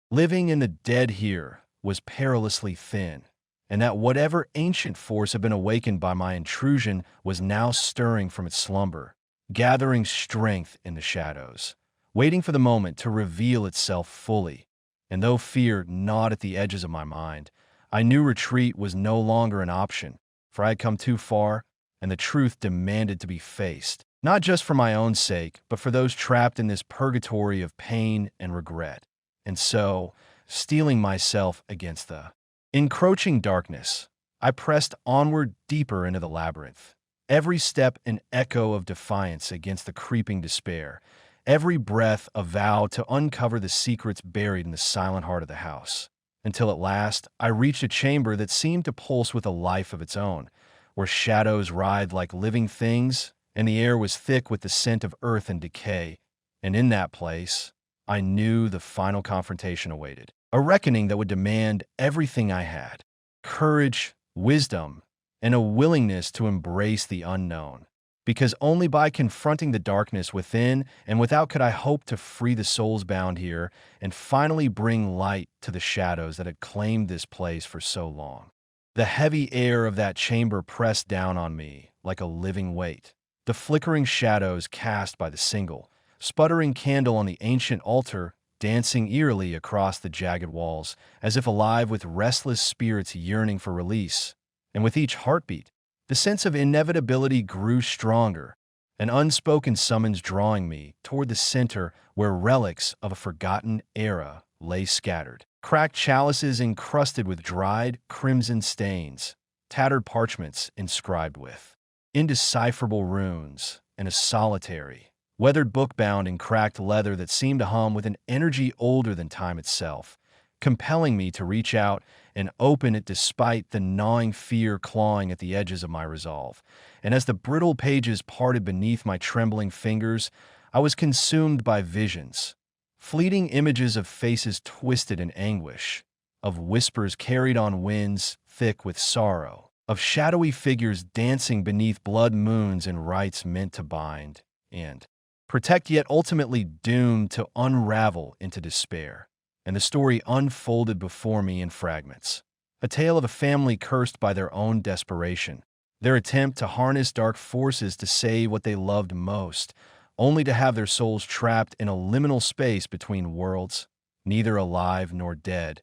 living and the dead here was perilously thin, and that whatever ancient force had been awakened by my intrusion was now stirring from its slumber, gathering strength in the shadows, waiting for the moment to reveal itself fully. And though fear gnawed at the edges of my mind, I knew retreat was no longer an option, for I had come too far, and the truth demanded to be faced, not just for my own sake, but for those trapped in this purgatory of pain and regret. And so, steeling myself against the encroaching darkness, I pressed onward deeper into the labyrinth, every step an echo of defiance against the creeping despair, every breath a vow to uncover the secrets buried in the silent heart of the house, until at last I reached a chamber that seemed to pulse with a life of its own, where shadows writhed like living things, and the air was thick with the scent of earth and decay. And in that place, I knew the final confrontation awaited, a reckoning that would demand everything I had: courage, wisdom, and a willingness to embrace the unknown. Because only by confronting the darkness within and without could I hope to free the souls bound here and finally bring light to the shadows that had claimed this place for so long. The heavy air of that chamber pressed down on me like a living weight. The flickering shadows cast by the single, sputtering candle on the ancient altar dancing eerily across the jagged walls, as if alive with restless spirits yearning for release. And with each heartbeat, the sense of inevitability grew stronger, an unspoken summons drawing me toward the center where relics of a forgotten era lay scattered. Cracked chalices encrusted with dried crimson stains, tattered parchments inscribed with indecipherable runes, and a solitary, weathered book bound in cracked leather that seemed to hum with an energy older than time itself, compelling me to reach out and open it despite the gnawing fear clawing at the edges of my resolve. And as the brittle pages parted beneath my trembling fingers, I was consumed by visions, fleeting images of faces twisted in anguish, of whispers carried on winds thick with sorrow, of shadowy figures dancing beneath blood moons in rites meant to bind and protect, yet ultimately doomed to unravel into despair. And the story unfolded before me in fragments, a tale of a family cursed by their own desperation, their attempt to harness dark forces to save what they loved most, only to have their souls trapped in a liminal space between worlds, neither alive nor dead,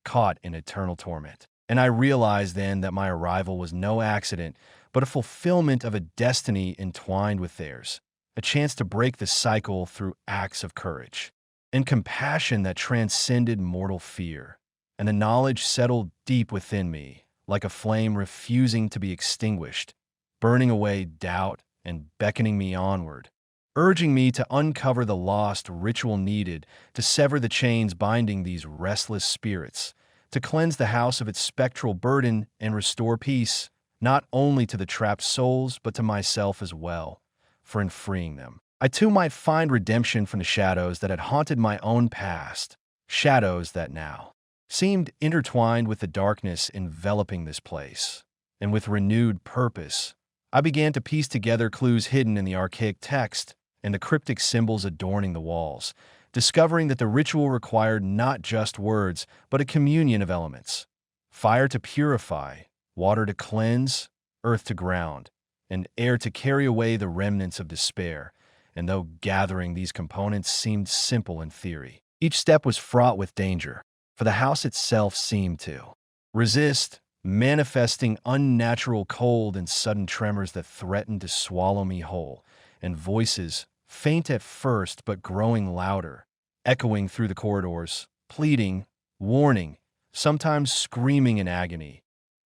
caught in eternal torment. And I realized then that my arrival was no accident, but a fulfillment of a destiny entwined with theirs, a chance to break the cycle through acts of courage and compassion that transcended mortal fear. And the knowledge settled deep within me, like a flame refusing to be extinguished, burning away doubt and beckoning me onward, urging me to uncover the lost ritual needed to sever the chains binding these restless spirits, to cleanse the house of its spectral burden and restore peace, not only to the trapped souls, but to myself as well, for in freeing them, I too might find redemption from the shadows that had haunted my own past, shadows that now seemed intertwined with the darkness enveloping this place. And with renewed purpose, I began to piece together clues hidden in the archaic text and the cryptic symbols adorning the walls, discovering that the ritual required not just words, but a communion of elements: fire to purify, water to cleanse, earth to ground, and air to carry away the remnants of despair. And though gathering these components seemed simple in theory, each step was fraught with danger, for the house itself seemed to resist, manifesting unnatural cold and sudden tremors that threatened to swallow me whole, and voices, faint at first but growing louder, echoing through the corridors, pleading, warning, sometimes screaming in agony,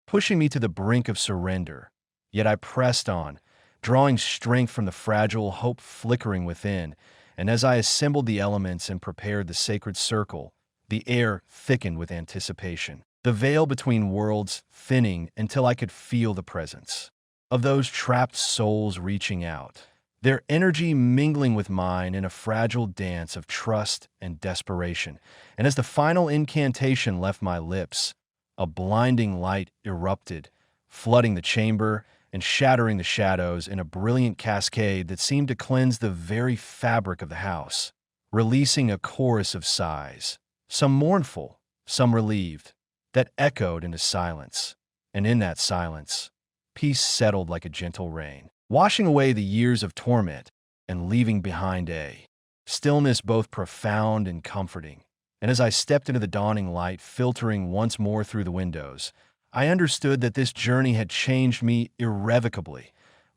pushing me to the brink of surrender. Yet I pressed on, drawing strength from the fragile hope flickering within, and as I assembled the elements and prepared the sacred circle, the air thickened with anticipation, the veil between worlds thinning until I could feel the presence of those trapped souls reaching out, their energy mingling with mine in a fragile dance of trust and desperation. And as the final incantation left my lips, a blinding light erupted, flooding the chamber and shattering the shadows in a brilliant cascade that seemed to cleanse the very fabric of the house, releasing a chorus of sighs, some mournful, some relieved, that echoed into silence. And in that silence, peace settled like a gentle rain, washing away the years of torment and leaving behind a stillness both profound and comforting. And as I stepped into the dawning light filtering once more through the windows, I understood that this journey had changed me irrevocably,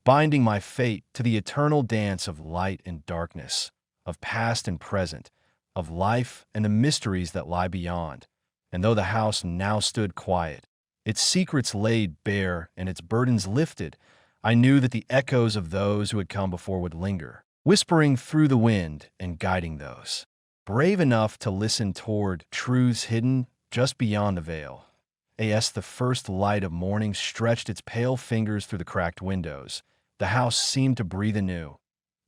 binding my fate to the eternal dance of light and darkness, of past and present, of life and the mysteries that lie beyond. And though the house now stood quiet, its secrets laid bare and its burdens lifted, I knew that the echoes of those who had come before would linger, whispering through the wind and guiding those brave enough to listen toward truths hidden just beyond the veil. As the first light of morning stretched its pale fingers through the cracked windows, the house seemed to breathe anew.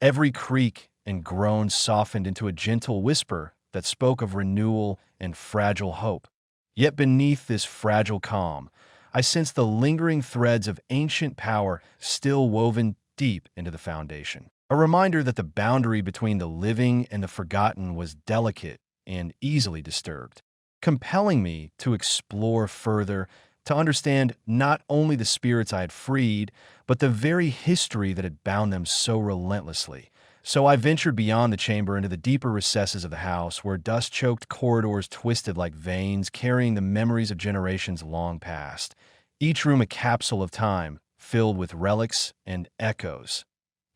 Every creak and groan softened into a gentle whisper that spoke of renewal and fragile hope. Yet beneath this fragile calm, I sensed the lingering threads of ancient power still woven deep into the foundation. A reminder that the boundary between the living and the forgotten was delicate and easily disturbed, compelling me to explore further, to understand not only the spirits I had freed, but the very history that had bound them so relentlessly. So I ventured beyond the chamber into the deeper recesses of the house, where dust-choked corridors twisted like veins, carrying the memories of generations long past. Each room a capsule of time, filled with relics and echoes,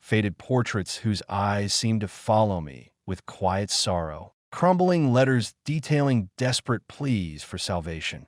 faded portraits whose eyes seemed to follow me with quiet sorrow, crumbling letters detailing desperate pleas for salvation,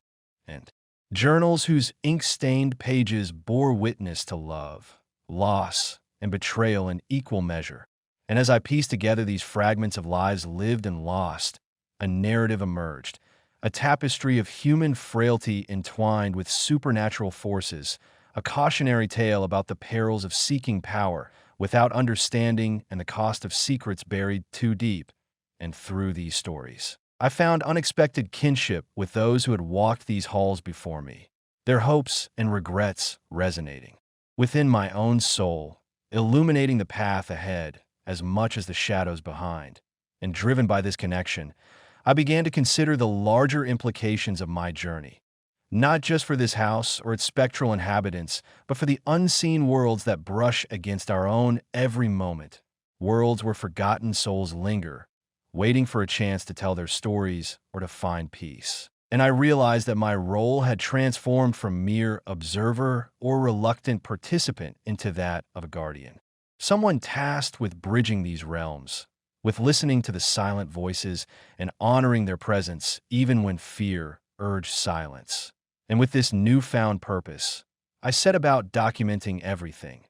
and journals whose ink-stained pages bore witness to love, loss, and betrayal in equal measure. And as I pieced together these fragments of lives lived and lost, a narrative emerged, a tapestry of human frailty entwined with supernatural forces, a cautionary tale about the perils of seeking power without understanding and the cost of secrets buried too deep. And through these stories, I found unexpected kinship with those who had walked these halls before me, their hopes and regrets resonating within my own soul, illuminating the path ahead as much as the shadows behind. And driven by this connection, I began to consider the larger implications of my journey, not just for this house or its spectral inhabitants, but for the unseen worlds that brush against our own every moment, worlds where forgotten souls linger, waiting for a chance to tell their stories or to find peace. And I realized that my role had transformed from mere observer or reluctant participant into that of a guardian, someone tasked with bridging these realms, with listening to the silent voices and honoring their presence even when fear urged silence. And with this newfound purpose, I set about documenting everything: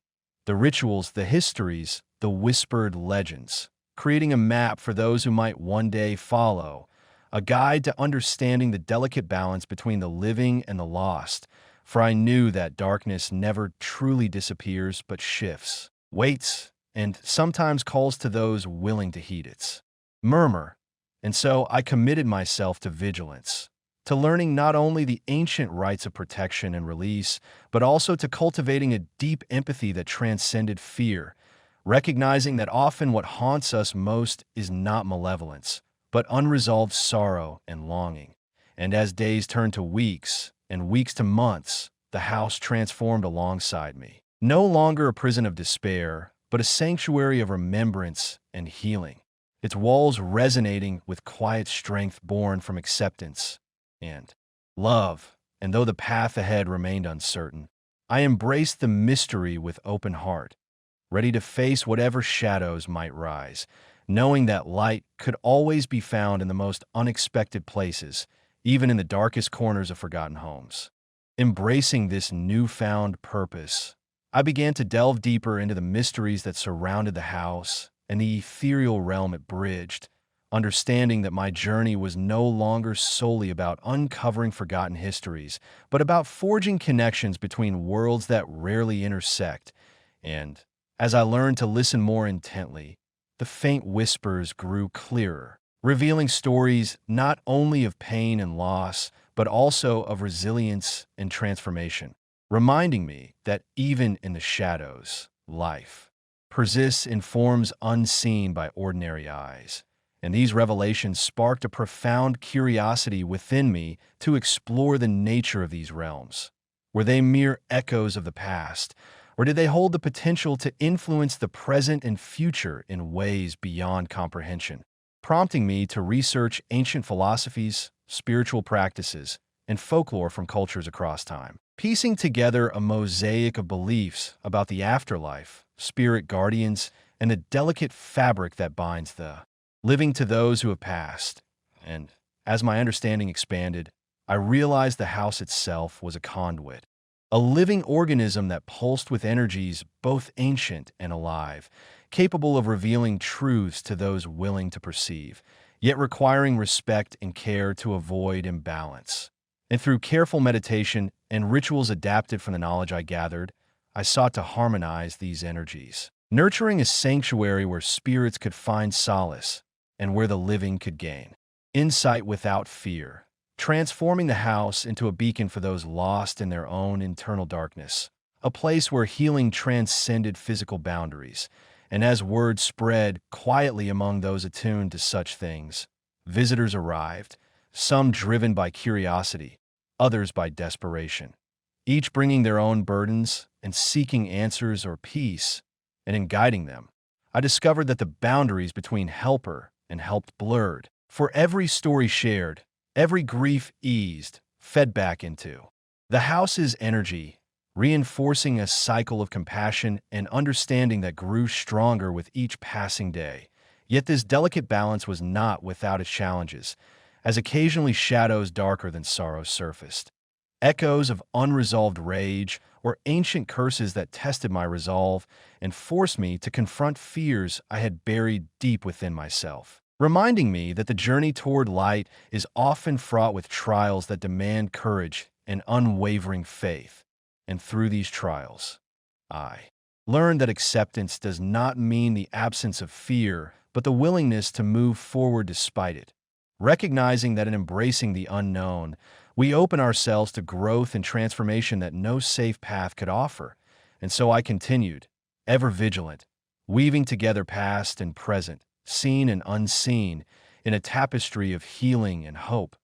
the rituals, the histories, the whispered legends, creating a map for those who might one day follow, a guide to understanding the delicate balance between the living and the lost, for I knew that darkness never truly disappears but shifts, waits, and sometimes calls to those willing to heed its murmur. And so I committed myself to vigilance, to learning not only the ancient rites of protection and release, but also to cultivating a deep empathy that transcended fear, recognizing that often what haunts us most is not malevolence, but unresolved sorrow and longing. And as days turned to weeks, and weeks to months, the house transformed alongside me. No longer a prison of despair, but a sanctuary of remembrance and healing. Its walls resonating with quiet strength born from acceptance and love. And though the path ahead remained uncertain, I embraced the mystery with open heart, ready to face whatever shadows might rise, knowing that light could always be found in the most unexpected places, even in the darkest corners of forgotten homes. Embracing this newfound purpose, I began to delve deeper into the mysteries that surrounded the house and the ethereal realm it bridged, understanding that my journey was no longer solely about uncovering forgotten histories, but about forging connections between worlds that rarely intersect. And as I learned to listen more intently, the faint whispers grew clearer, revealing stories not only of pain and loss, but also of resilience and transformation, reminding me that even in the shadows, life persists in forms unseen by ordinary eyes. And these revelations sparked a profound curiosity within me to explore the nature of these realms. Were they mere echoes of the past, or did they hold the potential to influence the present and future in ways beyond comprehension, prompting me to research ancient philosophies, spiritual practices, and folklore from cultures across time, piecing together a mosaic of beliefs about the afterlife, spirit guardians, and the delicate fabric that binds the living to those who have passed. And as my understanding expanded, I realized the house itself was a conduit, a living organism that pulsed with energies both ancient and alive, capable of revealing truths to those willing to perceive, yet requiring respect and care to avoid imbalance. And through careful meditation and rituals adapted from the knowledge I gathered, I sought to harmonize these energies, nurturing a sanctuary where spirits could find solace and where the living could gain insight without fear, transforming the house into a beacon for those lost in their own internal darkness, a place where healing transcended physical boundaries. And as word spread quietly among those attuned to such things, visitors arrived, some driven by curiosity, others by desperation, each bringing their own burdens and seeking answers or peace. And in guiding them, I discovered that the boundaries between helper and helped blurred. For every story shared, every grief eased, fed back into the house's energy, reinforcing a cycle of compassion and understanding that grew stronger with each passing day. Yet this delicate balance was not without its challenges, as occasionally shadows darker than sorrow surfaced. Echoes of unresolved rage or ancient curses that tested my resolve and forced me to confront fears I had buried deep within myself, reminding me that the journey toward light is often fraught with trials that demand courage and unwavering faith. And through these trials, I learned that acceptance does not mean the absence of fear, but the willingness to move forward despite it, recognizing that in embracing the unknown, we open ourselves to growth and transformation that no safe path could offer. And so I continued, ever vigilant, weaving together past and present, seen and unseen, in a tapestry of healing and hope,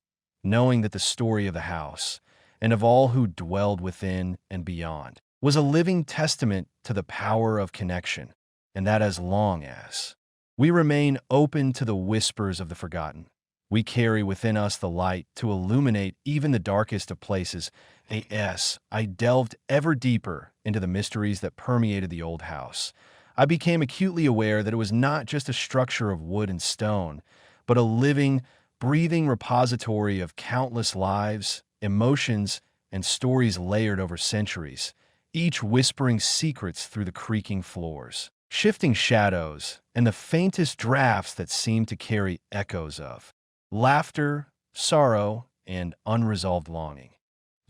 knowing that the story of the house, and of all who dwelled within and beyond, was a living testament to the power of connection, and that as long as we remain open to the whispers of the forgotten, we carry within us the light to illuminate even the darkest of places. I delved ever deeper into the mysteries that permeated the old house. I became acutely aware that it was not just a structure of wood and stone, but a living, breathing repository of countless lives, emotions, and stories layered over centuries, each whispering secrets through the creaking floors, shifting shadows, and the faintest drafts that seemed to carry echoes of laughter, sorrow, and unresolved longing.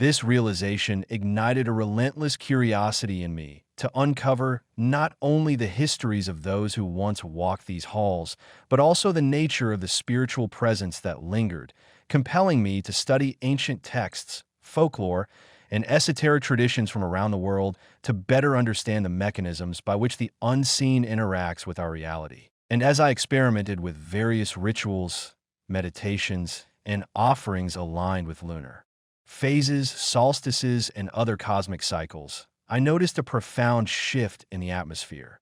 This realization ignited a relentless curiosity in me to uncover not only the histories of those who once walked these halls, but also the nature of the spiritual presence that lingered, compelling me to study ancient texts, folklore, and esoteric traditions from around the world to better understand the mechanisms by which the unseen interacts with our reality. And as I experimented with various rituals, meditations, and offerings aligned with lunar phases, solstices, and other cosmic cycles, I noticed a profound shift in the atmosphere.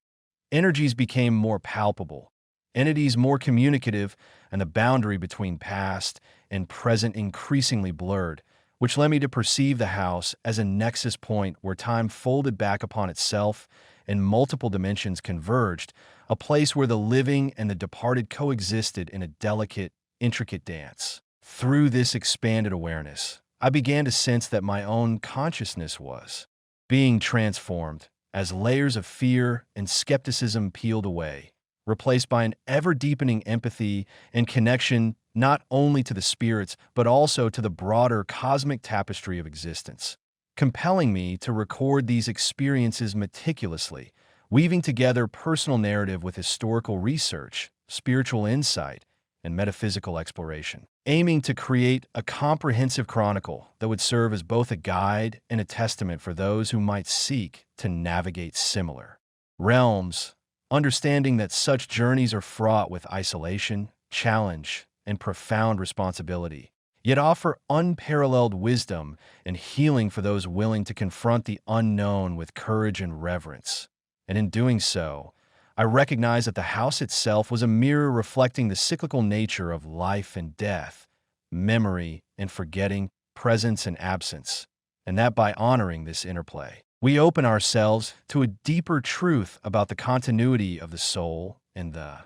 Energies became more palpable, entities more communicative, and the boundary between past and present increasingly blurred, which led me to perceive the house as a nexus point where time folded back upon itself and multiple dimensions converged, a place where the living and the departed coexisted in a delicate, intricate dance. Through this expanded awareness, I began to sense that my own consciousness was being transformed as layers of fear and skepticism peeled away, replaced by an ever-deepening empathy and connection not only to the spirits but also to the broader cosmic tapestry of existence, compelling me to record these experiences meticulously, weaving together personal narrative with historical research, spiritual insight, and metaphysical exploration, aiming to create a comprehensive chronicle that would serve as both a guide and a testament for those who might seek to navigate similar realms, understanding that such journeys are fraught with isolation, challenge, and profound responsibility, yet offer unparalleled wisdom and healing for those willing to confront the unknown with courage and reverence. And in doing so, I recognized that the house itself was a mirror reflecting the cyclical nature of life and death, memory and forgetting, presence and absence, and that by honoring this interplay, we open ourselves to a deeper truth about the continuity of the soul and the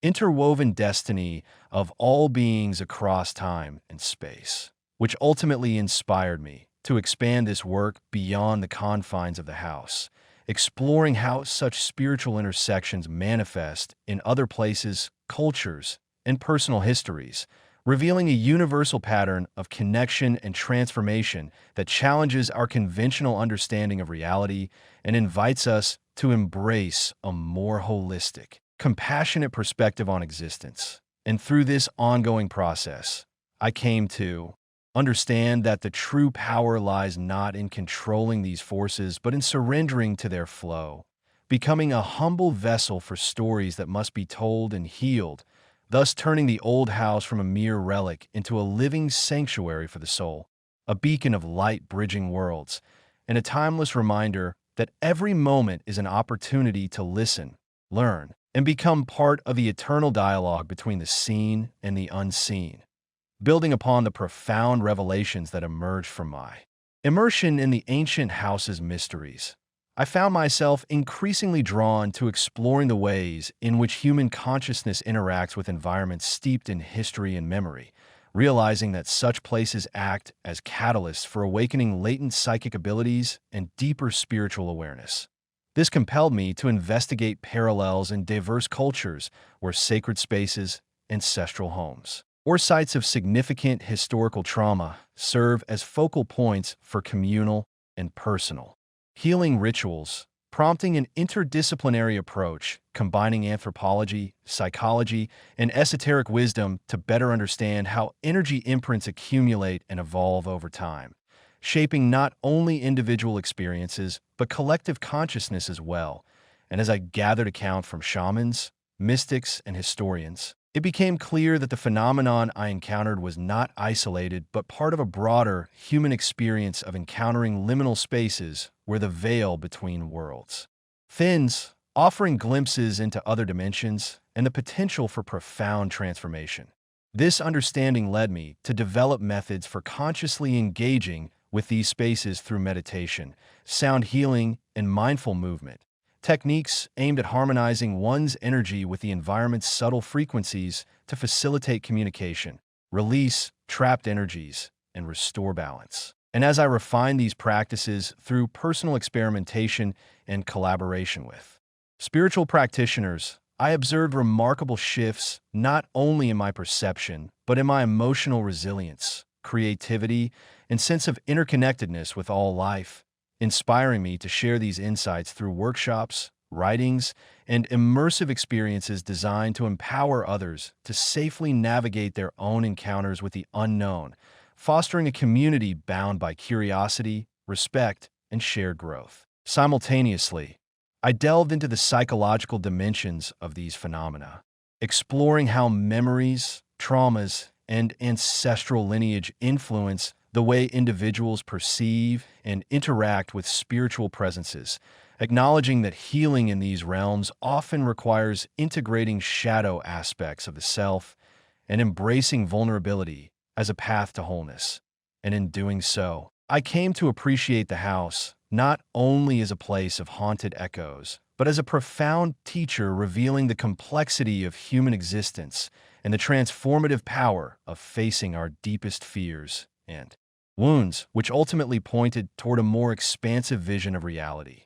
interwoven destiny of all beings across time and space, which ultimately inspired me to expand this work beyond the confines of the house, exploring how such spiritual intersections manifest in other places, cultures, and personal histories, revealing a universal pattern of connection and transformation that challenges our conventional understanding of reality and invites us to embrace a more holistic, compassionate perspective on existence. And through this ongoing process, I came to understand that the true power lies not in controlling these forces, but in surrendering to their flow, becoming a humble vessel for stories that must be told and healed, thus turning the old house from a mere relic into a living sanctuary for the soul, a beacon of light bridging worlds, and a timeless reminder that every moment is an opportunity to listen, learn, and become part of the eternal dialogue between the seen and the unseen. Building upon the profound revelations that emerged from my immersion in the ancient house's mysteries, I found myself increasingly drawn to exploring the ways in which human consciousness interacts with environments steeped in history and memory, realizing that such places act as catalysts for awakening latent psychic abilities and deeper spiritual awareness. This compelled me to investigate parallels in diverse cultures where sacred spaces, ancestral homes, or sites of significant historical trauma serve as focal points for communal and personal healing rituals, prompting an interdisciplinary approach combining anthropology, psychology, and esoteric wisdom to better understand how energy imprints accumulate and evolve over time, shaping not only individual experiences but collective consciousness as well. And as I gathered account from shamans, mystics, and historians, it became clear that the phenomenon I encountered was not isolated but part of a broader human experience of encountering liminal spaces where the veil between worlds thins, offering glimpses into other dimensions and the potential for profound transformation. This understanding led me to develop methods for consciously engaging with these spaces through meditation, sound healing, and mindful movement, techniques aimed at harmonizing one's energy with the environment's subtle frequencies to facilitate communication, release trapped energies, and restore balance. And as I refined these practices through personal experimentation and collaboration with spiritual practitioners, I observed remarkable shifts not only in my perception, but in my emotional resilience, creativity, and sense of interconnectedness with all life, inspiring me to share these insights through workshops, writings, and immersive experiences designed to empower others to safely navigate their own encounters with the unknown, fostering a community bound by curiosity, respect, and shared growth. Simultaneously, I delved into the psychological dimensions of these phenomena, exploring how memories, traumas, and ancestral lineage influence the way individuals perceive and interact with spiritual presences, acknowledging that healing in these realms often requires integrating shadow aspects of the self and embracing vulnerability as a path to wholeness. And in doing so, I came to appreciate the house not only as a place of haunted echoes, but as a profound teacher revealing the complexity of human existence and the transformative power of facing our deepest fears and wounds, which ultimately pointed toward a more expansive vision of reality.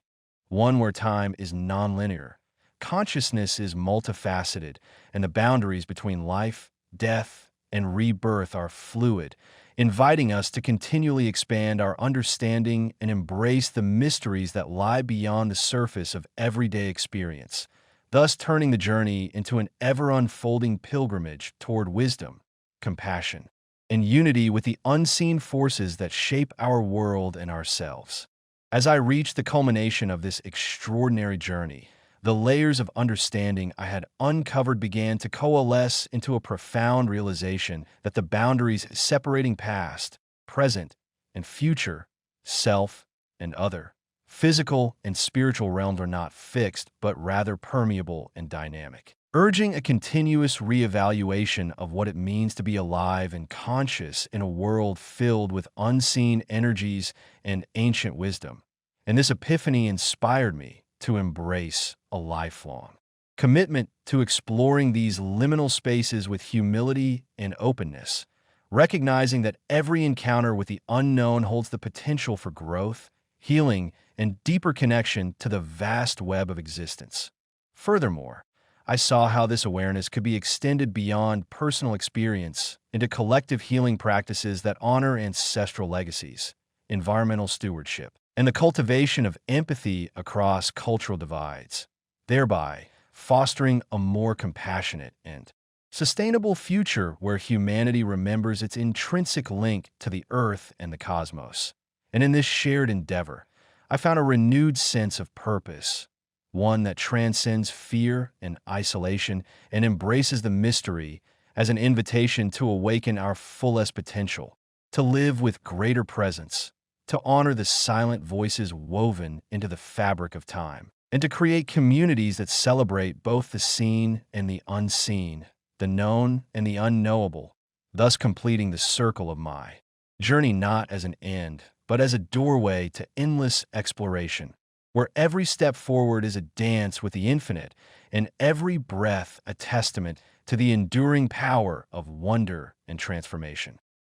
One where time is nonlinear, consciousness is multifaceted, and the boundaries between life, death, and rebirth are fluid, inviting us to continually expand our understanding and embrace the mysteries that lie beyond the surface of everyday experience, thus turning the journey into an ever-unfolding pilgrimage toward wisdom, compassion, and unity with the unseen forces that shape our world and ourselves. As I reached the culmination of this extraordinary journey, the layers of understanding I had uncovered began to coalesce into a profound realization that the boundaries separating past, present, and future, self and other, physical and spiritual realms are not fixed, but rather permeable and dynamic, urging a continuous reevaluation of what it means to be alive and conscious in a world filled with unseen energies and ancient wisdom. And this epiphany inspired me to embrace a lifelong commitment to exploring these liminal spaces with humility and openness, recognizing that every encounter with the unknown holds the potential for growth, healing, and deeper connection to the vast web of existence. Furthermore, I saw how this awareness could be extended beyond personal experience into collective healing practices that honor ancestral legacies, environmental stewardship, and the cultivation of empathy across cultural divides, thereby fostering a more compassionate and sustainable future where humanity remembers its intrinsic link to the earth and the cosmos. And in this shared endeavor, I found a renewed sense of purpose, one that transcends fear and isolation and embraces the mystery as an invitation to awaken our fullest potential, to live with greater presence, to honor the silent voices woven into the fabric of time, and to create communities that celebrate both the seen and the unseen, the known and the unknowable, thus completing the circle of my journey not as an end, but as a doorway to endless exploration, where every step forward is a dance with the infinite, and every breath a testament to the enduring power of wonder and transformation.